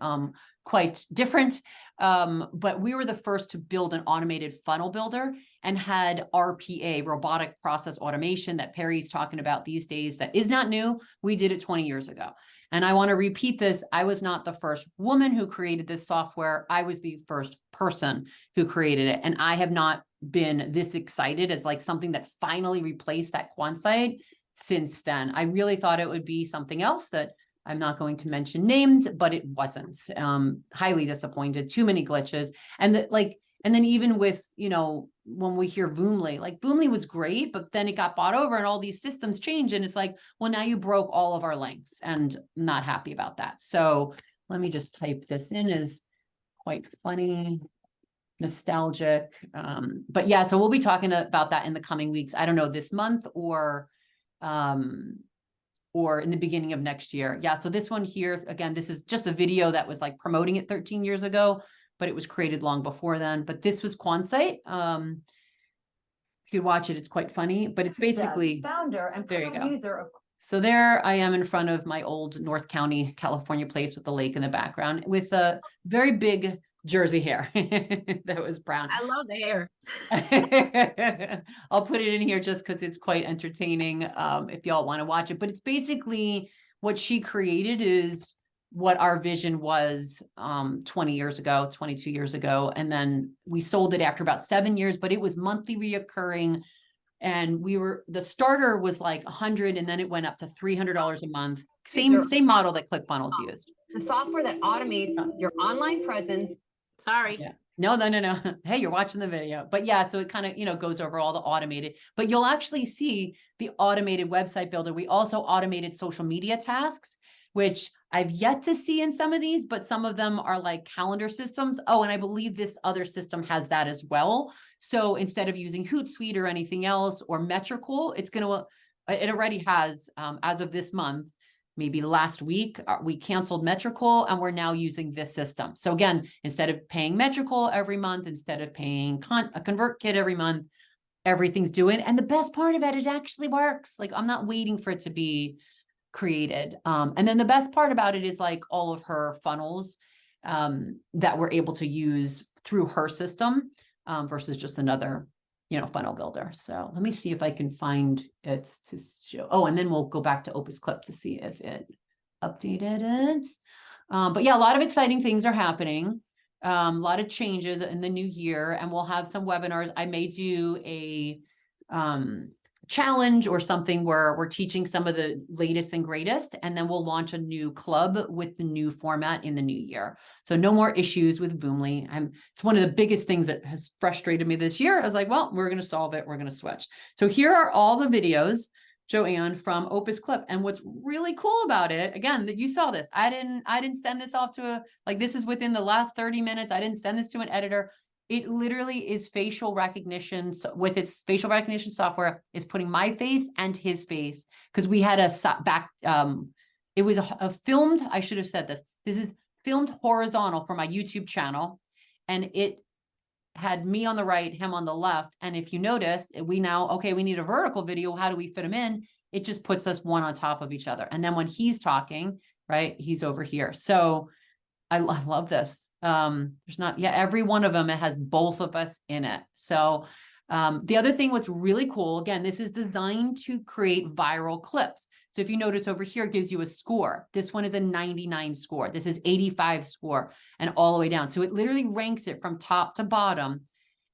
quite different. But we were the first to build an automated funnel builder and had RPA, robotic process automation, that Perry's talking about these days. That is not new. We did it 20 years ago. And I want to repeat this. I was not the first woman who created this software. I was the first person who created it. And I have not been this excited as like something that finally replaced that QuantSite since then. I really thought it would be something else that I'm not going to mention names, but it wasn't. Highly disappointed, too many glitches. And then even with, when we hear Voomly, like Voomly was great, but then it got bought over and all these systems changed. And it's like, well, now you broke all of our links, and I'm not happy about that. So let me just type this in, is quite funny, nostalgic. But yeah, so we'll be talking about that in the coming weeks. I don't know, this month or in the beginning of next year. Yeah. So this one here, again, this is just a video that was like promoting it 13 years ago. but it was created long before then. But this was Quonsite. If you watch it, it's quite funny, but it's basically founder and there you go. User of. So there I am in front of my old North County, California place with the lake in the background with a very big Jersey hair that was brown. I love the hair. I'll put it in here just because it's quite entertaining if y'all want to watch it. But it's basically what she created is what our vision was 20 years ago, 22 years ago. And then we sold it after about 7 years, but it was monthly reoccurring. And the starter was like 100 and then it went up to $300 a month. Same model that ClickFunnels used. The software that automates your online presence. Sorry. Yeah. No. Hey, you're watching the video. But yeah, so it kind of, goes over all the automated, but you'll actually see the automated website builder. We also automated social media tasks, which I've yet to see in some of these, but some of them are like calendar systems. Oh, and I believe this other system has that as well. So instead of using Hootsuite or anything else or Metricool, it already has, as of this month, maybe last week, we canceled Metricool and we're now using this system. So again, instead of paying Metricool every month, instead of paying a ConvertKit every month, everything's doing. And the best part of it actually works. Like I'm not waiting for it to be created. And then the best part about it is like all of her funnels that we're able to use through her system versus just another funnel builder. So let me see if I can find it to show. Oh, and then we'll go back to OpusClip to see if it updated it. But yeah, a lot of exciting things are happening. A lot of changes in the new year, and we'll have some webinars. I may do a challenge or something where we're teaching some of the latest and greatest, and then we'll launch a new club with the new format in the new year. So no more issues with Boomly. It's one of the biggest things that has frustrated me this year. I was like, well, we're going to solve it. We're going to switch. So here are all the videos, Joanne, from OpusClip. And what's really cool about it, again, that you saw this, I didn't send this off to this is within the last 30 minutes. I didn't send this to an editor. It literally is facial recognition. So with its facial recognition software, is putting my face and his face, because we had it was a filmed, I should have said this. This is filmed horizontal for my YouTube channel. And it had me on the right, him on the left. And if you notice, we need a vertical video. How do we fit them in? It just puts us one on top of each other. And then when he's talking, right, he's over here. So I love this. Every one of them, it has both of us in it. So the other thing, what's really cool, again, this is designed to create viral clips. So if you notice over here, it gives you a score. This one is a 99 score. This is 85 score and all the way down. So it literally ranks it from top to bottom.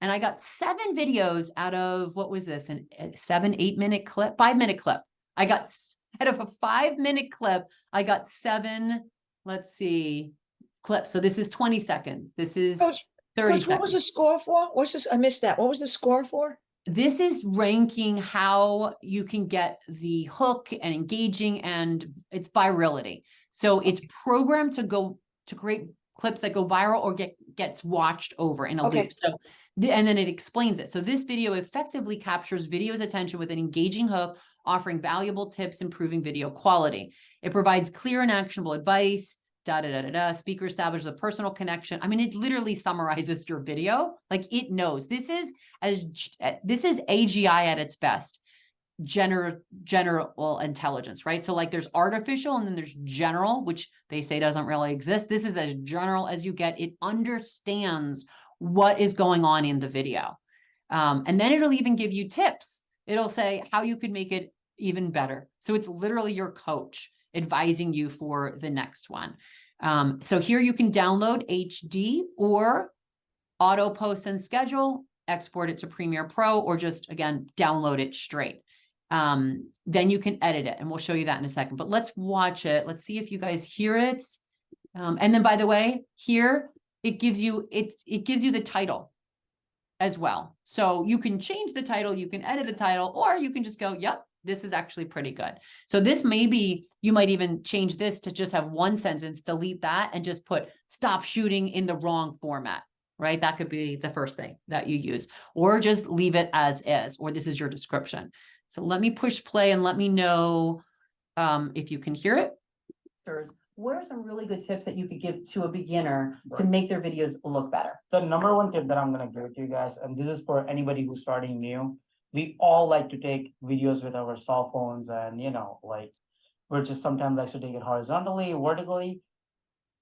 And I got 7 videos out of, what was this? A 7-8 minute clip, 5-minute clip. Out of a 5-minute clip, I got 7, let's see, clips. So this is 20 seconds. This is 30 seconds. What was the score for? What's this? I missed that. What was the score for? This is ranking how you can get the hook and engaging, and it's virality. So it's programmed to create clips that go viral or gets watched over in a loop. So, and then it explains it. So this video effectively captures video's attention with an engaging hook, offering valuable tips, improving video quality. It provides clear and actionable advice. Speaker establishes a personal connection. I mean, it literally summarizes your video. Like it knows. This is AGI at its best. General intelligence, right? So like there's artificial and then there's general, which they say doesn't really exist. This is as general as you get. It understands what is going on in the video. And then it'll even give you tips. It'll say how you could make it even better. So it's literally your coach advising you for the next one. So here you can download HD or auto post and schedule, export it to Premiere Pro, or just, again, download it straight. Then you can edit it, and we'll show you that in a second. But let's watch it. Let's see if you guys hear it. And then, by the way, here, it gives you the title as well. So you can change the title, you can edit the title, or you can just go, yep, this is actually pretty good. So this you might even change this to just have one sentence, delete that, and just put stop shooting in the wrong format, right? That could be the first thing that you use, or just leave it as is, or this is your description. So let me push play and let me know if you can hear it. what are some really good tips that you could give to a beginner to Right. make their videos look better? The number one tip that I'm gonna give to you guys, and this is for anybody who's starting new, we all like to take videos with our cell phones, and like we're just sometimes like to take it horizontally, vertically.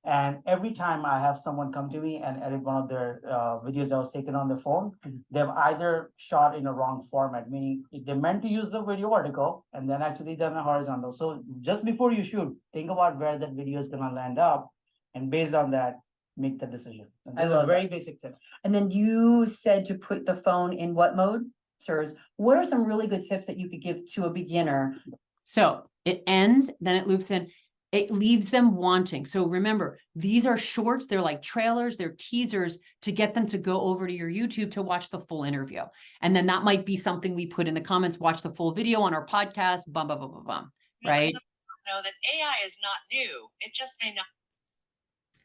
And every time I have someone come to me and edit one of their videos that was taken on the phone, they've either shot in a wrong format, meaning they meant to use the video vertical and then actually done a horizontal. So just before you shoot, think about where that video is gonna land up, and based on that, make the decision. And I this is a love very basic tip. And then you said to put the phone in what mode? Sirs, what are some really good tips that you could give to a beginner? So it ends, then it loops in. It leaves them wanting. So remember, these are shorts. They're like trailers. They're teasers to get them to go over to your YouTube to watch the full interview. And then that might be something we put in the comments, watch the full video on our podcast, bum, bum, bum, bum, bum, right? Know that AI is not new. It just may not.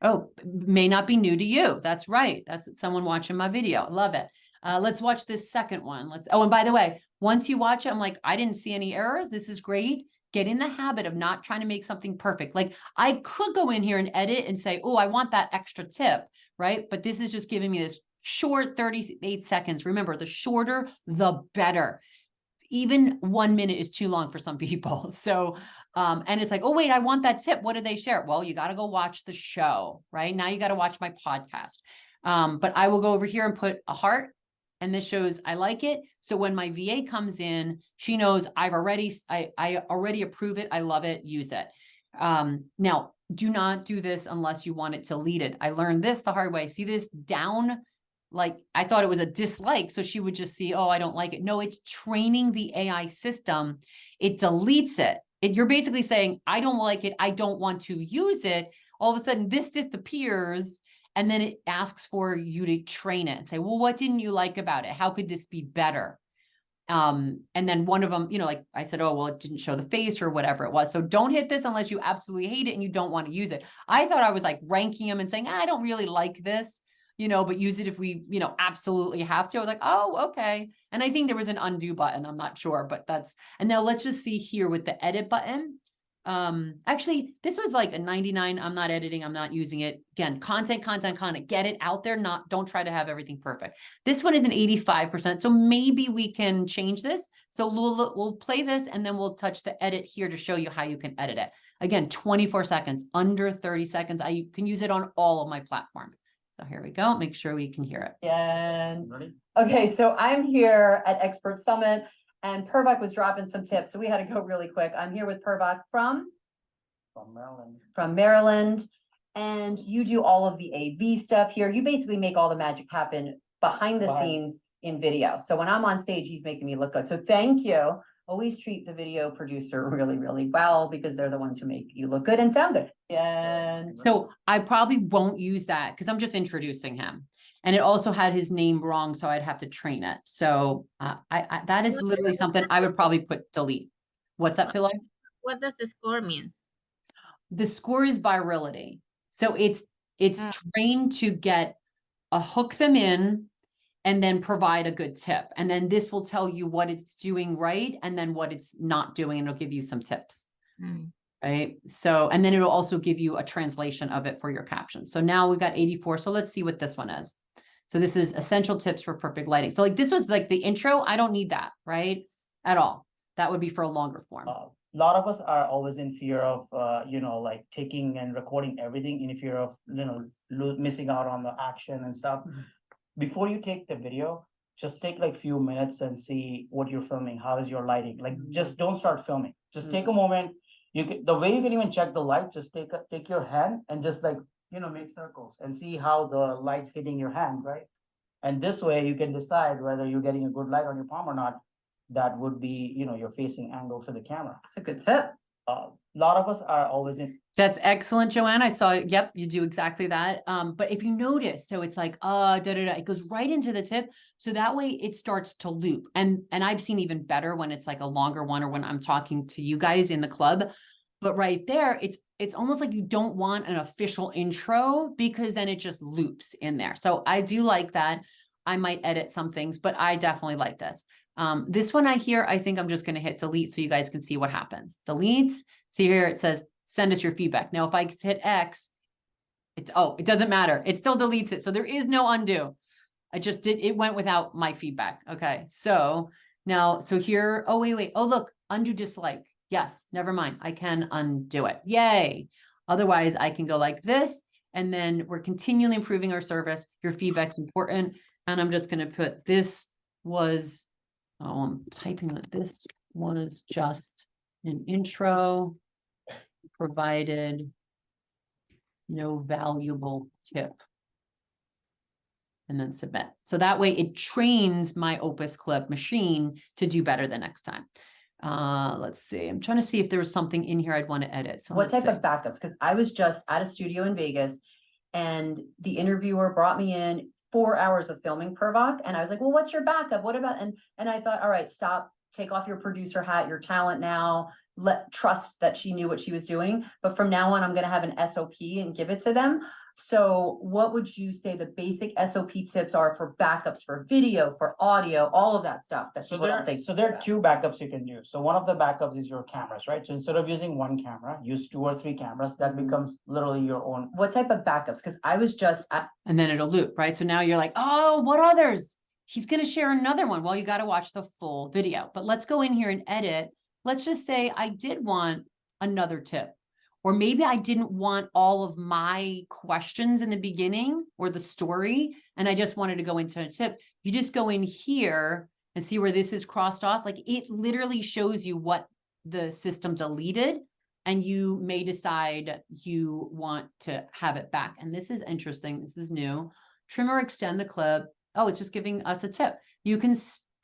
Oh, may not be new to you. That's right. That's someone watching my video. Love it. Let's watch this second one. Oh, and by the way, once you watch it, I'm like, I didn't see any errors. This is great. Get in the habit of not trying to make something perfect. Like I could go in here and edit and say, oh, I want that extra tip, right? But this is just giving me this short 38 seconds. Remember, the shorter, the better. Even 1 minute is too long for some people. So, and it's like, oh, wait, I want that tip. What did they share? Well, you got to go watch the show, right? Now you got to watch my podcast. But I will go over here and put a heart. And this shows I like it. So when my VA comes in, she knows I already approve it. I love it. Use it. Now, do not do this unless you want it deleted. I learned this the hard way. See this down? Like I thought it was a dislike. So she would just see, oh, I don't like it. No, it's training the AI system. It deletes it. You're basically saying, I don't like it. I don't want to use it. All of a sudden this disappears. And then it asks for you to train it and say, well, what didn't you like about it? How could this be better? And then one of them, like I said, oh, well, it didn't show the face or whatever it was. So don't hit this unless you absolutely hate it and you don't want to use it. I thought I was like ranking them and saying, I don't really like this, but use it if we, absolutely have to. I was like, oh, okay. And I think there was an undo button. I'm not sure, but and now let's just see here with the edit button. Actually, this was like a 99. I'm not editing. I'm not using it. Again, content, get it out there. Don't try to have everything perfect. This one is an 85%. So maybe we can change this. So we'll play this and then we'll touch the edit here to show you how you can edit it. Again, 24 seconds, under 30 seconds. I can use it on all of my platforms. So here we go. Make sure we can hear it. And okay, so I'm here at Expert Summit. And Pervak was dropping some tips, so we had to go really quick. I'm here with Pervak from Maryland. From Maryland. And you do all of the AV stuff here. You basically make all the magic happen behind the scenes in video. So when I'm on stage, he's making me look good. So thank you. Always treat the video producer really, really well because they're the ones who make you look good and sound good. And so I probably won't use that because I'm just introducing him. And it also had his name wrong, so I'd have to train it. So that is literally something I would probably put delete. What's that, Pilar? What does the score means? The score is virality. So it's trained to hook them in and then provide a good tip. And then this will tell you what it's doing right and then what it's not doing, and it'll give you some tips. Right. So, and then it'll also give you a translation of it for your caption. So now we've got 84. So let's see what this one is. So this is essential tips for perfect lighting. So like this was like the intro. I don't need that, right? At all. That would be for a longer form. A lot of us are always in fear of, like taking and recording everything in fear of, missing out on the action and stuff. Before you take the video, just take like few minutes and see what you're filming. How is your lighting? Like, just don't start filming. Just take a moment. The way you can even check the light, just take your hand and just like, make circles and see how the light's hitting your hand, right? And this way you can decide whether you're getting a good light on your palm or not. That would be, your facing angle to the camera. That's a good tip. A lot of us are always in. That's excellent, Joanne. I saw it. Yep, you do exactly that. But if you notice, so it's like, it goes right into the tip. So that way it starts to loop. And I've seen even better when it's like a longer one or when I'm talking to you guys in the club. But right there, it's almost like you don't want an official intro because then it just loops in there. So I do like that. I might edit some things, but I definitely like this. This one I think I'm just going to hit delete so you guys can see what happens. Delete. See here, it says send us your feedback. Now, if I hit X, it doesn't matter. It still deletes it. So there is no undo. It went without my feedback. Okay. So now, so here, oh, wait. Oh, look, undo dislike. Yes. Never mind. I can undo it. Yay. Otherwise I can go like this, and then we're continually improving our service. Your feedback's important. And I'm just going to put, I'm typing that this was just an intro, provided no valuable tip, and then submit. So that way it trains my OpusClip machine to do better the next time. Let's see. I'm trying to see if there was something in here I'd want to edit. So what type of backups? Because I was just at a studio in Vegas, and the interviewer brought me in 4 hours of filming per VOC. And I was like, well, what's your backup? What about, and I thought, all right, stop, take off your producer hat, your talent now, trust that she knew what she was doing. But from now on, I'm going to have an SOP and give it to them. So what would you say the basic SOP tips are for backups, for video, for audio, all of that stuff that people don't think? So there are 2 backups you can do. So one of the backups is your cameras, right? So instead of using 1 camera, use 2 or 3 cameras. That becomes literally your own. What type of backups? Because I was just and then it'll loop, right? So now you're like, oh, what others? He's going to share another one. Well, you got to watch the full video, but let's go in here and edit. Let's just say I did want another tip. Or maybe I didn't want all of my questions in the beginning or the story, and I just wanted to go into a tip. You just go in here and see where this is crossed off. Like, it literally shows you what the system deleted, and you may decide you want to have it back. And this is interesting. This is new. Trim or extend the clip. Oh, it's just giving us a tip. You can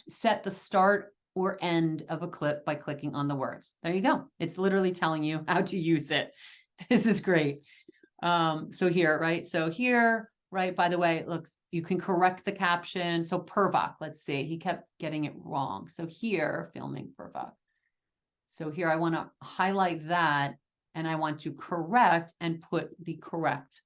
set the start or end of a clip by clicking on the words. There you go. It's literally telling you how to use it. This is great. So here, right? So here, right, by the way, it looks, you can correct the caption. So per VOC, let's see, he kept getting it wrong. So here, filming per VOC. So here I want to highlight that, and I want to correct and put the correct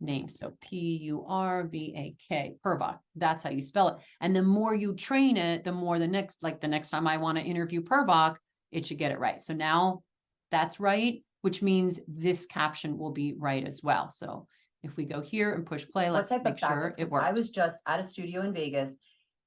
name. So PURVAK, per VOC. That's how you spell it. And the more you train it, the more the next time I want to interview per VOC, it should get it right. So now that's right, which means this caption will be right as well. So if we go here and push play, let's make sure it works. I was just at a studio in Vegas,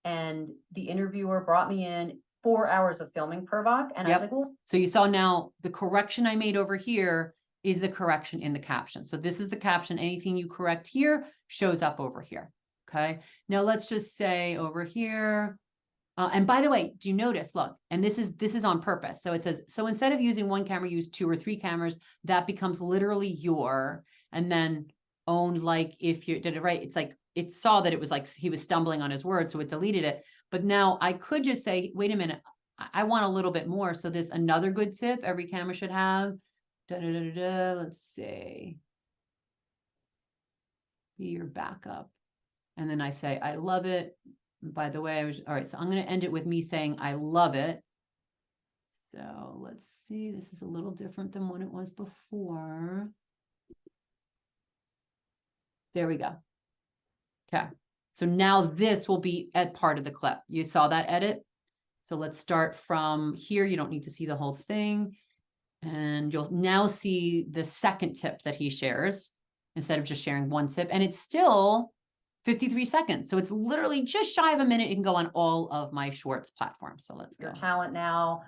and the interviewer brought me in 4 hours of filming per VOC. And I was like, well, so you saw now the correction I made over here is the correction in the caption. So this is the caption. Anything you correct here shows up over here. Okay. Now let's just say over here. And by the way, do you notice, look, and this is on purpose. So it says, so instead of using 1 camera, use 2 or 3 cameras. That becomes literally your, and then own, like if you did it right, it's like, it saw that it was like he was stumbling on his words, so it deleted it. But now I could just say, wait a minute, I want a little bit more. So this another good tip every camera should have. Let's see. Be your backup. And then I say, I love it. By the way, all right, so I'm going to end it with me saying, I love it. So let's see. This is a little different than what it was before. There we go. Okay. So now this will be at part of the clip. You saw that edit. So let's start from here. You don't need to see the whole thing. And you'll now see the second tip that he shares instead of just sharing 1 tip. And it's still 53 seconds. So it's literally just shy of a minute. It can go on all of my Shorts platforms. So let's go. Talent now,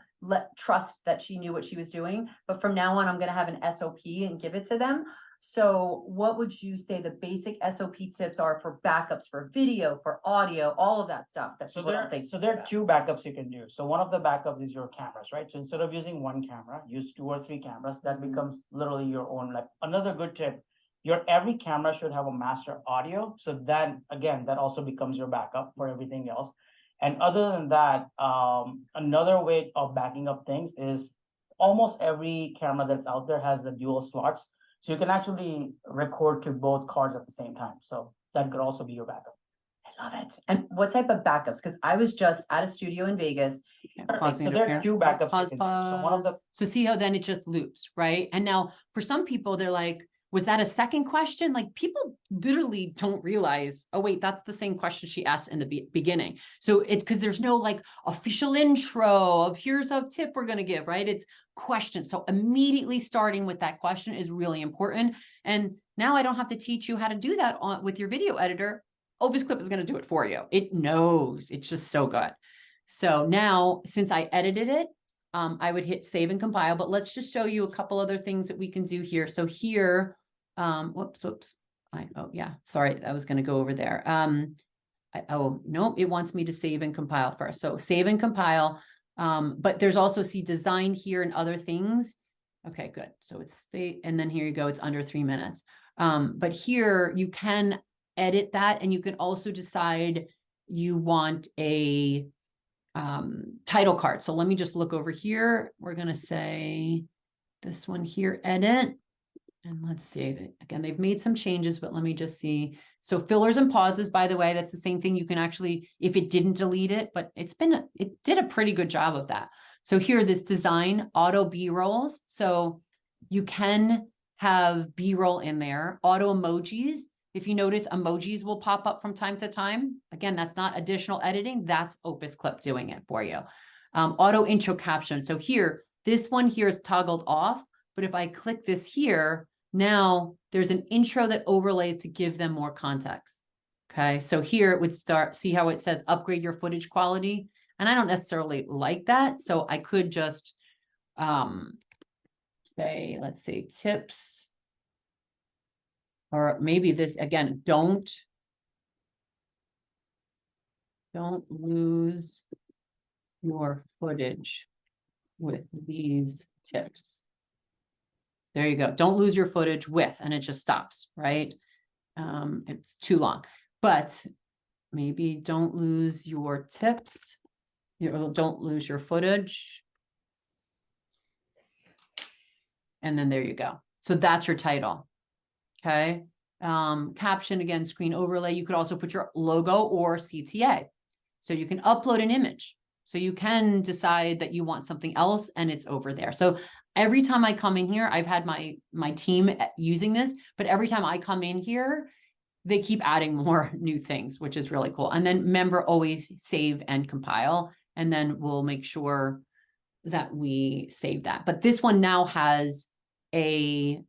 trust that she knew what she was doing. But from now on, I'm going to have an SOP and give it to them. So what would you say the basic SOP tips are for backups, for video, for audio, all of that stuff that people don't think? So there are 2 backups you can do. So one of the backups is your cameras, right? So instead of using 1 camera, use 2 or 3 cameras. That becomes literally your own. Like another good tip, every camera should have a master audio. So then again, that also becomes your backup for everything else. And other than that, another way of backing up things is almost every camera that's out there has the dual slots. So you can actually record to both cards at the same time. So that could also be your backup. I love it. And what type of backups? Because I was just at a studio in Vegas. So there are 2 backups. Pause. So see how then it just loops, right? And now for some people, they're like, Was that a second question? Like people literally don't realize, oh wait, that's the same question she asked in the beginning. So it's because there's no like official intro of here's a tip we're going to give, right? It's questions. So immediately starting with that question is really important. And now I don't have to teach you how to do that with your video editor. OpusClip is going to do it for you. It knows. It's just so good. So now, since I edited it, I would hit save and compile, but let's just show you a couple other things that we can do here. So here, whoops. Oh yeah, sorry, I was going to go over there. Oh, no, it wants me to save and compile first. So save and compile. But there's also see design here and other things. Okay, good. So it's and then here you go. It's under 3 minutes. But here you can edit that, and you can also decide you want a title card. So let me just look over here. We're going to say this one here, edit. And let's see that again, they've made some changes, but let me just see. So fillers and pauses, by the way, that's the same thing. You can actually, if it didn't delete it, but it did a pretty good job of that. So here, this design auto B-rolls. So you can have B-roll in there, auto emojis. If you notice, emojis will pop up from time to time. Again, that's not additional editing. That's OpusClip doing it for you. Auto intro caption. So here, this one here is toggled off. But if I click this here, now there's an intro that overlays to give them more context. Okay, so here it would start, see how it says upgrade your footage quality. And I don't necessarily like that. So I could just say, let's say tips. Or maybe this, again, don't lose your footage with these tips. There you go. Don't lose your footage with, and it just stops, right? It's too long, but maybe don't lose your tips. Don't lose your footage. And then there you go. So that's your title. Okay. Caption, again, screen overlay. You could also put your logo or CTA. So you can upload an image. So you can decide that you want something else and it's over there. So every time I come in here, I've had my team using this, but every time I come in here, they keep adding more new things, which is really cool. And then remember, always save and compile, and then we'll make sure that we save that. But this one now has a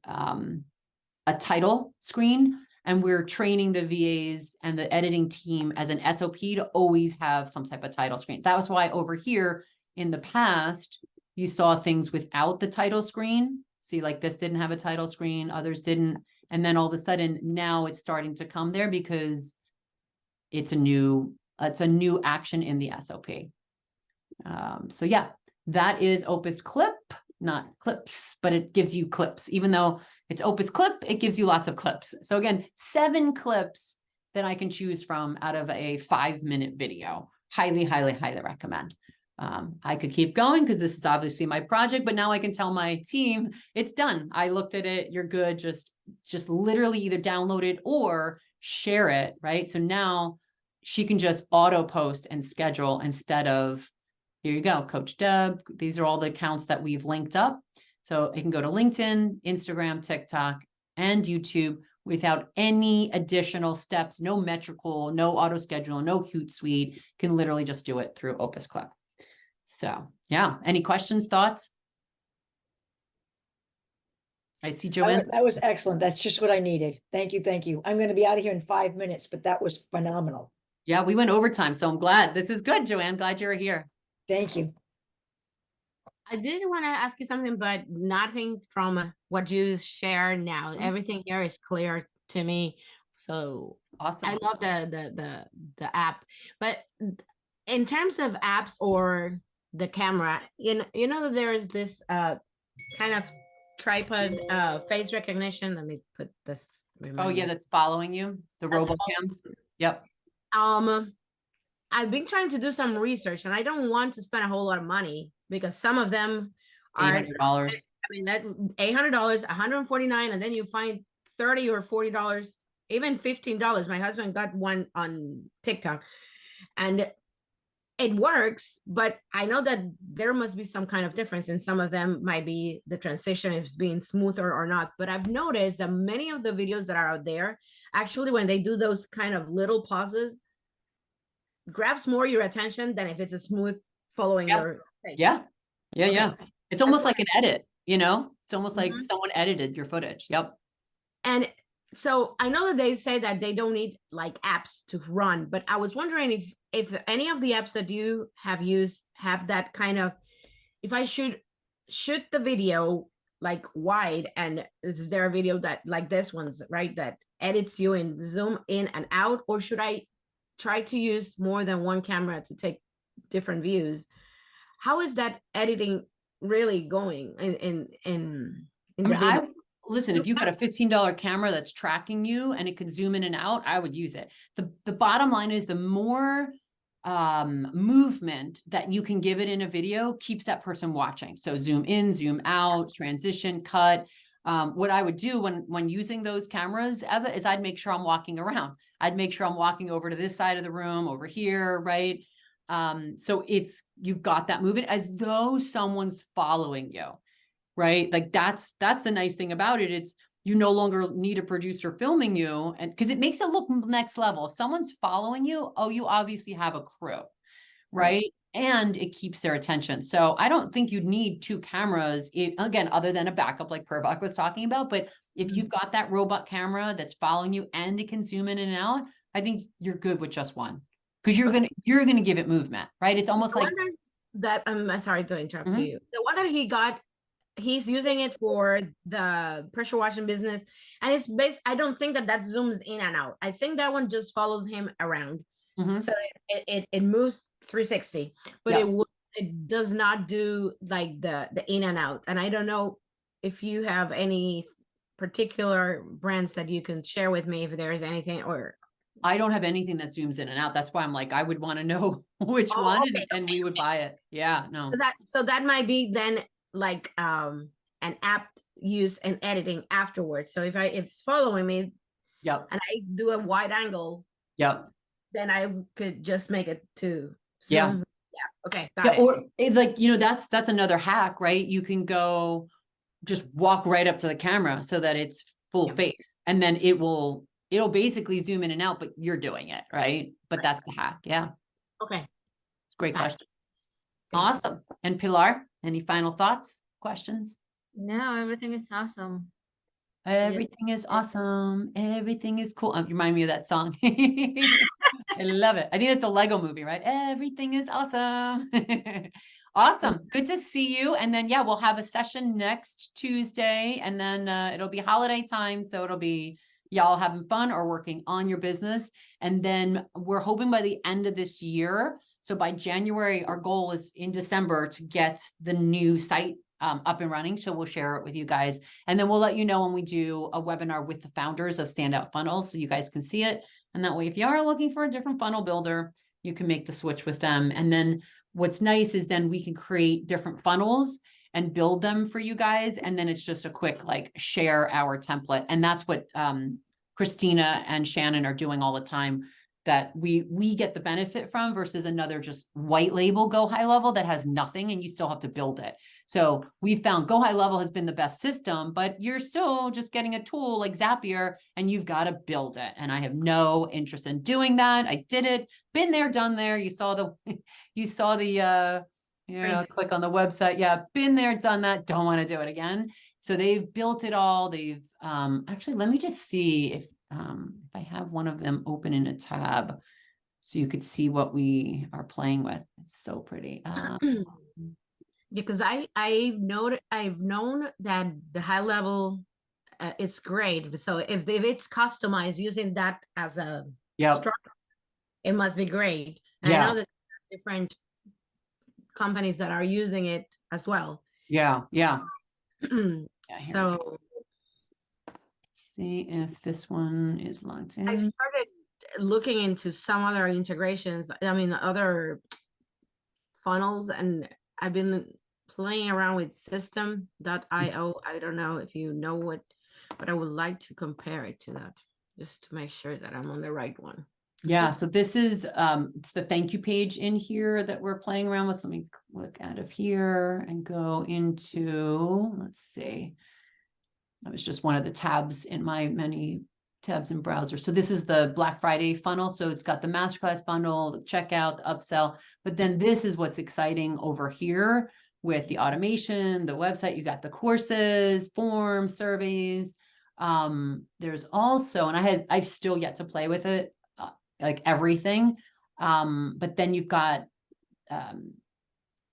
title screen, and we're training the VAs and the editing team as an SOP to always have some type of title screen. That was why over here in the past, you saw things without the title screen. See, like this didn't have a title screen, others didn't. And then all of a sudden now it's starting to come there because it's a new action in the SOP. So yeah, that is OpusClip, not clips, but it gives you clips. Even though it's OpusClip, it gives you lots of clips. So again, 7 clips that I can choose from out of a 5-minute video. Highly, highly, highly recommend. I could keep going because this is obviously my project, but now I can tell my team it's done. I looked at it. You're good. Just literally either download it or share it, right? So now she can just auto post and schedule instead of, here you go, Coach Deb. These are all the accounts that we've linked up. So it can go to LinkedIn, Instagram, TikTok, and YouTube without any additional steps, no metrical, no auto schedule, no Hootsuite. Can literally just do it through OpusClip. So yeah, any questions, thoughts? I see Joanne. That was excellent. That's just what I needed. Thank you. Thank you. I'm going to be out of here in 5 minutes, but that was phenomenal. Yeah, we went overtime, so I'm glad. This is good, Joanne. Glad you're here. Thank you. I did want to ask you something, but nothing from what you share now. Everything here is clear to me. So Awesome. I love the app. But in terms of apps or the camera, you know that there is this kind of tripod face recognition. Let me put this. Oh yeah, that's following you. The RoboCams. Yep. I've been trying to do some research, and I don't want to spend a whole lot of money because some of them are $800. I mean, that $800, $149, and then you find $30 or $40, even $15. My husband got one on TikTok, and it works, but I know that there must be some kind of difference. And some of them might be the transition is being smoother or not. But I've noticed that many of the videos that are out there, actually, when they do those kind of little pauses, grabs more your attention than if it's a smooth following your face. Yeah. Yeah. It's almost like an edit, it's almost like Mhm. someone edited your footage. Yep. And so I know that they say that they don't need like apps to run, but I was wondering if any of the apps that you have used have that kind of, if I should shoot the video like wide, and is there a video that like this one's right that edits you and zoom in and out, or should I try to use more than one camera to take different views? How is that editing really going in I the mean, video? listen, if you got a $15 camera that's tracking you and it can zoom in and out, I would use it. The bottom line is the more movement that you can give it in a video keeps that person watching. So zoom in, zoom out, transition, cut. What I would do when using those cameras, Eva, is I'd make sure I'm walking around. I'd make sure I'm walking over to this side of the room, over here, right? So you've got that movement as though someone's following you. Right? Like that's the nice thing about it. It's you no longer need a producer filming you, and because it makes it look next level. If someone's following you, oh, you obviously have a crew, right? And it keeps their attention. So I don't think you'd need two cameras, again, other than a backup like Purbach was talking about. But if you've got that robot camera that's following you and it can zoom in and out, I think you're good with just one. Because you're gonna give it movement, right? It's almost like that. I'm sorry to interrupt Mhm. you. The one that he got, he's using it for the pressure washing business, and it's based. I don't think that zooms in and out. I think that one just follows him around, Mhm. so it moves 360, but Yep. it does not do like the in and out. And I don't know if you have any particular brands that you can share with me if there is anything, or I don't have anything that zooms in and out. That's why I'm like, I would want to know which one and we would buy it. Yeah, no. so that might be then like an app use and editing afterwards. So if it's following me, Yep. and I do a wide angle, Yep. then I could just make it to zoom. Yeah. Yeah. Okay. Yeah. Got it. Or it's like, that's another hack, right? You can go just walk right up to the camera so that it's full face, and then it'll basically zoom in and out, but you're doing it, right? But that's the hack. Yeah. Okay. It's a great Got it. question. Awesome. And Pilar, any final thoughts, questions? No, everything is awesome. Everything is awesome. Everything is cool. You remind me of that song. I love it. I think it's the Lego movie, right? Everything is awesome. Awesome. Good to see you. And then, we'll have a session next Tuesday, and then it'll be holiday time. So it'll be y'all having fun or working on your business. And then we're hoping by the end of this year. So by January, our goal is in December to get the new site up and running. So we'll share it with you guys. And then we'll let you know when we do a webinar with the founders of Standout Funnels so you guys can see it. And that way, if you are looking for a different funnel builder, you can make the switch with them. And then what's nice is then we can create different funnels and build them for you guys. And then it's just a quick share our template. And that's what Christina and Shannon are doing all the time, that we get the benefit from versus another just white label Go High Level that has nothing and you still have to build it. So we found Go High Level has been the best system, but you're still just getting a tool like Zapier and you've got to build it. And I have no interest in doing that. I did it, been there, done there. You saw the click on the website. Yeah, been there, done that. Don't want to do it again. So they've built it all. They've actually, let me just see if I have one of them open in a tab so you could see what we are playing with. It's so pretty. Because I've known that the high level is great. So if it's customized using that as a structure, it must be great. And I know that different companies that are using it as well. Yeah. So let's see if this one is logged in. I started looking into some other integrations. I mean, other funnels, and I've been playing around with system.io. I don't know if you know what, but I would like to compare it to that just to make sure that I'm on the right one. Yeah, so this is it's the thank you page in here that we're playing around with. Let me click out of here and go into, let's see. That was just one of the tabs in my many tabs in browser. So this is the Black Friday funnel. So it's got the masterclass bundle, the checkout, the upsell, but then this is what's exciting over here with the automation, the website. You got the courses, forms, surveys. There's also, and I've still yet to play with it, like everything. But then you've got,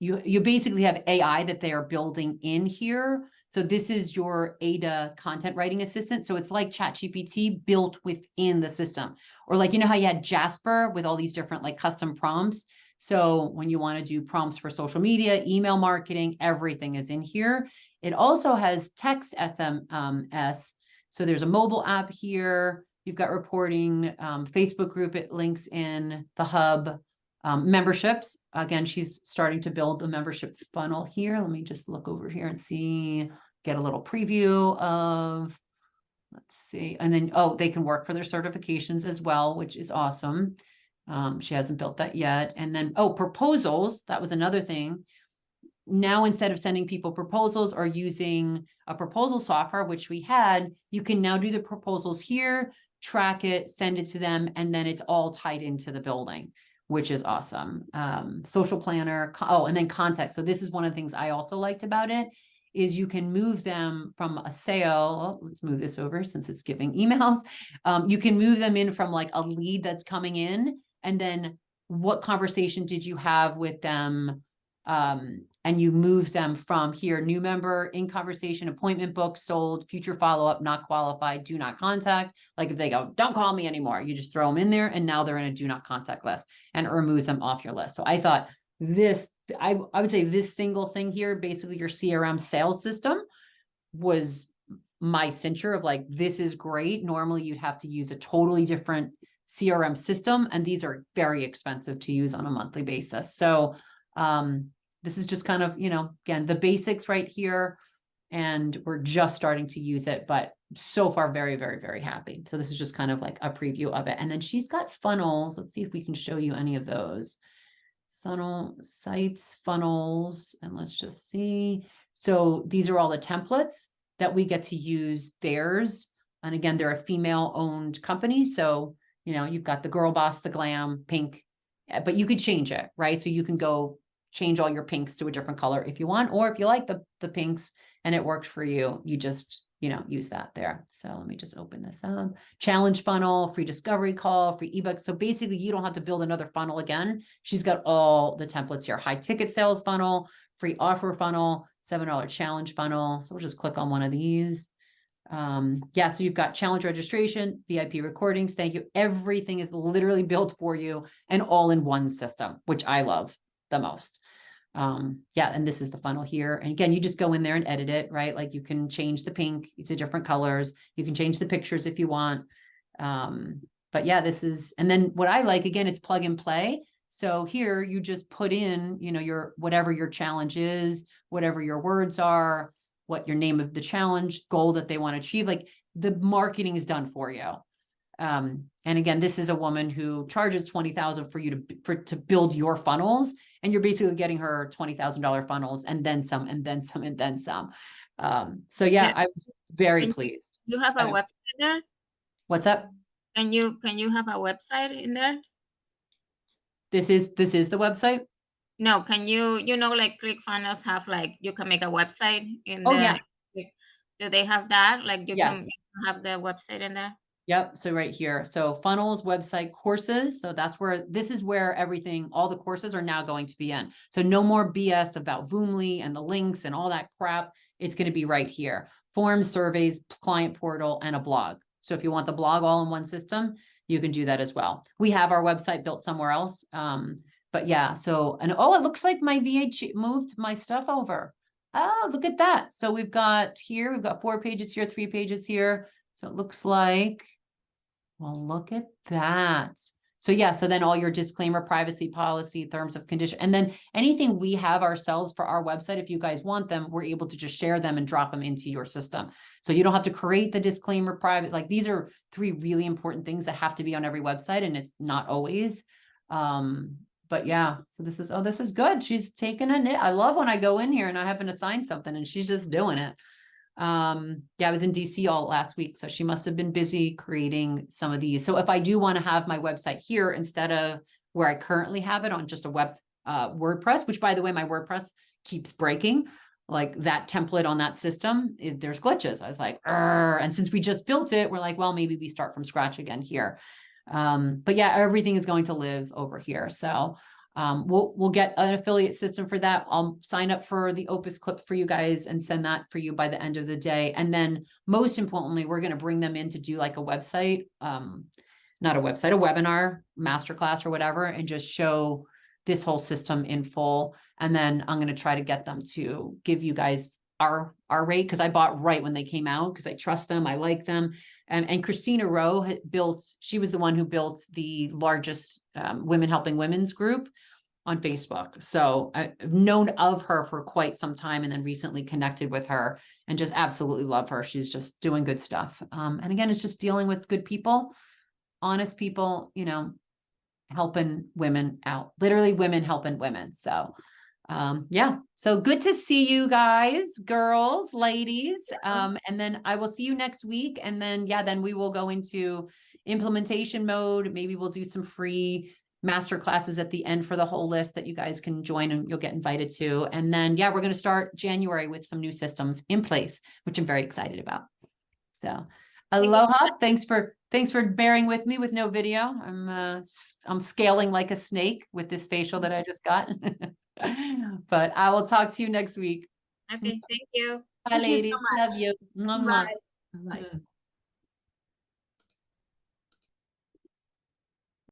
you basically have AI that they are building in here. So this is your Ada content writing assistant. So it's like ChatGPT built within the system, or like, you know how you had Jasper with all these different like custom prompts. So when you want to do prompts for social media, email marketing, everything is in here. It also has text SMS. So there's a mobile app here. You've got reporting, Facebook group, it links in the hub, memberships. Again, she's starting to build the membership funnel here. Let me just look over here and see, get a little preview of, let's see. And then, oh, they can work for their certifications as well, which is awesome. She hasn't built that yet. And then, oh, proposals. That was another thing. Now, instead of sending people proposals or using a proposal software, which we had, you can now do the proposals here, track it, send it to them, and then it's all tied into the building, which is awesome. Social planner. Oh, and then context. So this is one of the things I also liked about it, is you can move them from a sale. Let's move this over since it's giving emails. You can move them in from like a lead that's coming in, and then what conversation did you have with them? And you move them from here, new member, in conversation, appointment book, sold, future follow-up, not qualified, do not contact. Like if they go, don't call me anymore, you just throw them in there and now they're in a do not contact list, and it removes them off your list. So I thought this, I would say this single thing here, basically your CRM sales system, was my cincher of like, this is great. Normally you'd have to use a totally different CRM system, and these are very expensive to use on a monthly basis. So, this is just kind of, you know, again, the basics right here, and we're just starting to use it, but so far, very, very, very happy. So this is just kind of like a preview of it. And then she's got funnels. Let's see if we can show you any of those. Funnel sites, funnels, and let's just see. So these are all the templates that we get to use theirs. And again, they're a female owned company. So, you know, you've got the girl boss, the glam, pink, but you could change it, right? So you can go change all your pinks to a different color if you want, or if you like the pinks and it works for you, you just, you know, use that there. So let me just open this up. Challenge funnel, free discovery call, free ebook. So basically you don't have to build another funnel again. She's got all the templates here. High ticket sales funnel, free offer funnel, $7 challenge funnel. So we'll just click on one of these. Yeah, so you've got challenge registration, VIP recordings. Thank you. Everything is literally built for you and all in one system, which I love the most. Yeah, and this is the funnel here. And again, you just go in there and edit it, right? Like you can change the pink to different colors. You can change the pictures if you want. But yeah, this is, and then what I like, again, it's plug and play. So here you just put in, you know, your, whatever your challenge is, whatever your words are, what your name of the challenge goal that they want to achieve, like the marketing is done for you. And again, this is a woman who charges $20,000 for you to build your funnels, and you're basically getting her $20,000 funnels and then some, and then some, and then some. So yeah, I was very pleased. You have a website there? What's up? Can you have a website in there? This is the website. No, can you know, like ClickFunnels have like, you can make a website in Oh, the, yeah. do they have that? Like you Yes. can have the website in there? Yep. So right here. So funnels, website, courses. So that's where, this is where everything, all the courses are now going to be in. So no more BS about Voomly and the links and all that crap. It's going to be right here. Forms, surveys, client portal, and a blog. So if you want the blog all in one system, you can do that as well. We have our website built somewhere else. But yeah, so, and oh, it looks like my VH moved my stuff over. Oh, look at that. So we've got 4 pages here, 3 pages here. So it looks like, well, look at that. So yeah, so then all your disclaimer, privacy policy, terms of condition, and then anything we have ourselves for our website, if you guys want them, we're able to just share them and drop them into your system. So you don't have to create the disclaimer private, like these are 3 really important things that have to be on every website, and it's not always. But yeah, so this is good. She's taking a knit. I love when I go in here and I happen to sign something and she's just doing it. Yeah, I was in DC all last week, so she must have been busy creating some of these. So if I do want to have my website here instead of where I currently have it on just a web WordPress, which by the way, my WordPress keeps breaking, like that template on that system, there's glitches. I was like, and since we just built it, we're like, well, maybe we start from scratch again here. But yeah, everything is going to live over here. So we'll get an affiliate system for that. I'll sign up for the OpusClip for you guys and send that for you by the end of the day. And then most importantly, we're going to bring them in to do like a website, not a website, a webinar, masterclass or whatever, and just show this whole system in full. And then I'm going to try to get them to give you guys our rate, because I bought right when they came out because I trust them. I like them. And Christina Rowe had she was the one who built the largest Women Helping Women's group on Facebook. So I've known of her for quite some time and then recently connected with her and just absolutely love her. She's just doing good stuff. And again, it's just dealing with good people, honest people, you know, helping women out, literally women helping women. So yeah, so good to see you guys, girls, ladies. And then I will see you next week. And then, yeah, then we will go into implementation mode. Maybe we'll do some free master classes at the end for the whole list that you guys can join and you'll get invited to. And then, yeah, we're going to start January with some new systems in place, which I'm very excited about. So aloha. Thanks for bearing with me with no video. I'm scaling like a snake with this facial that I just got. But I will talk to you next week. Okay, thank you. Bye, Thank you so ladies. much. Love you. Bye. Bye.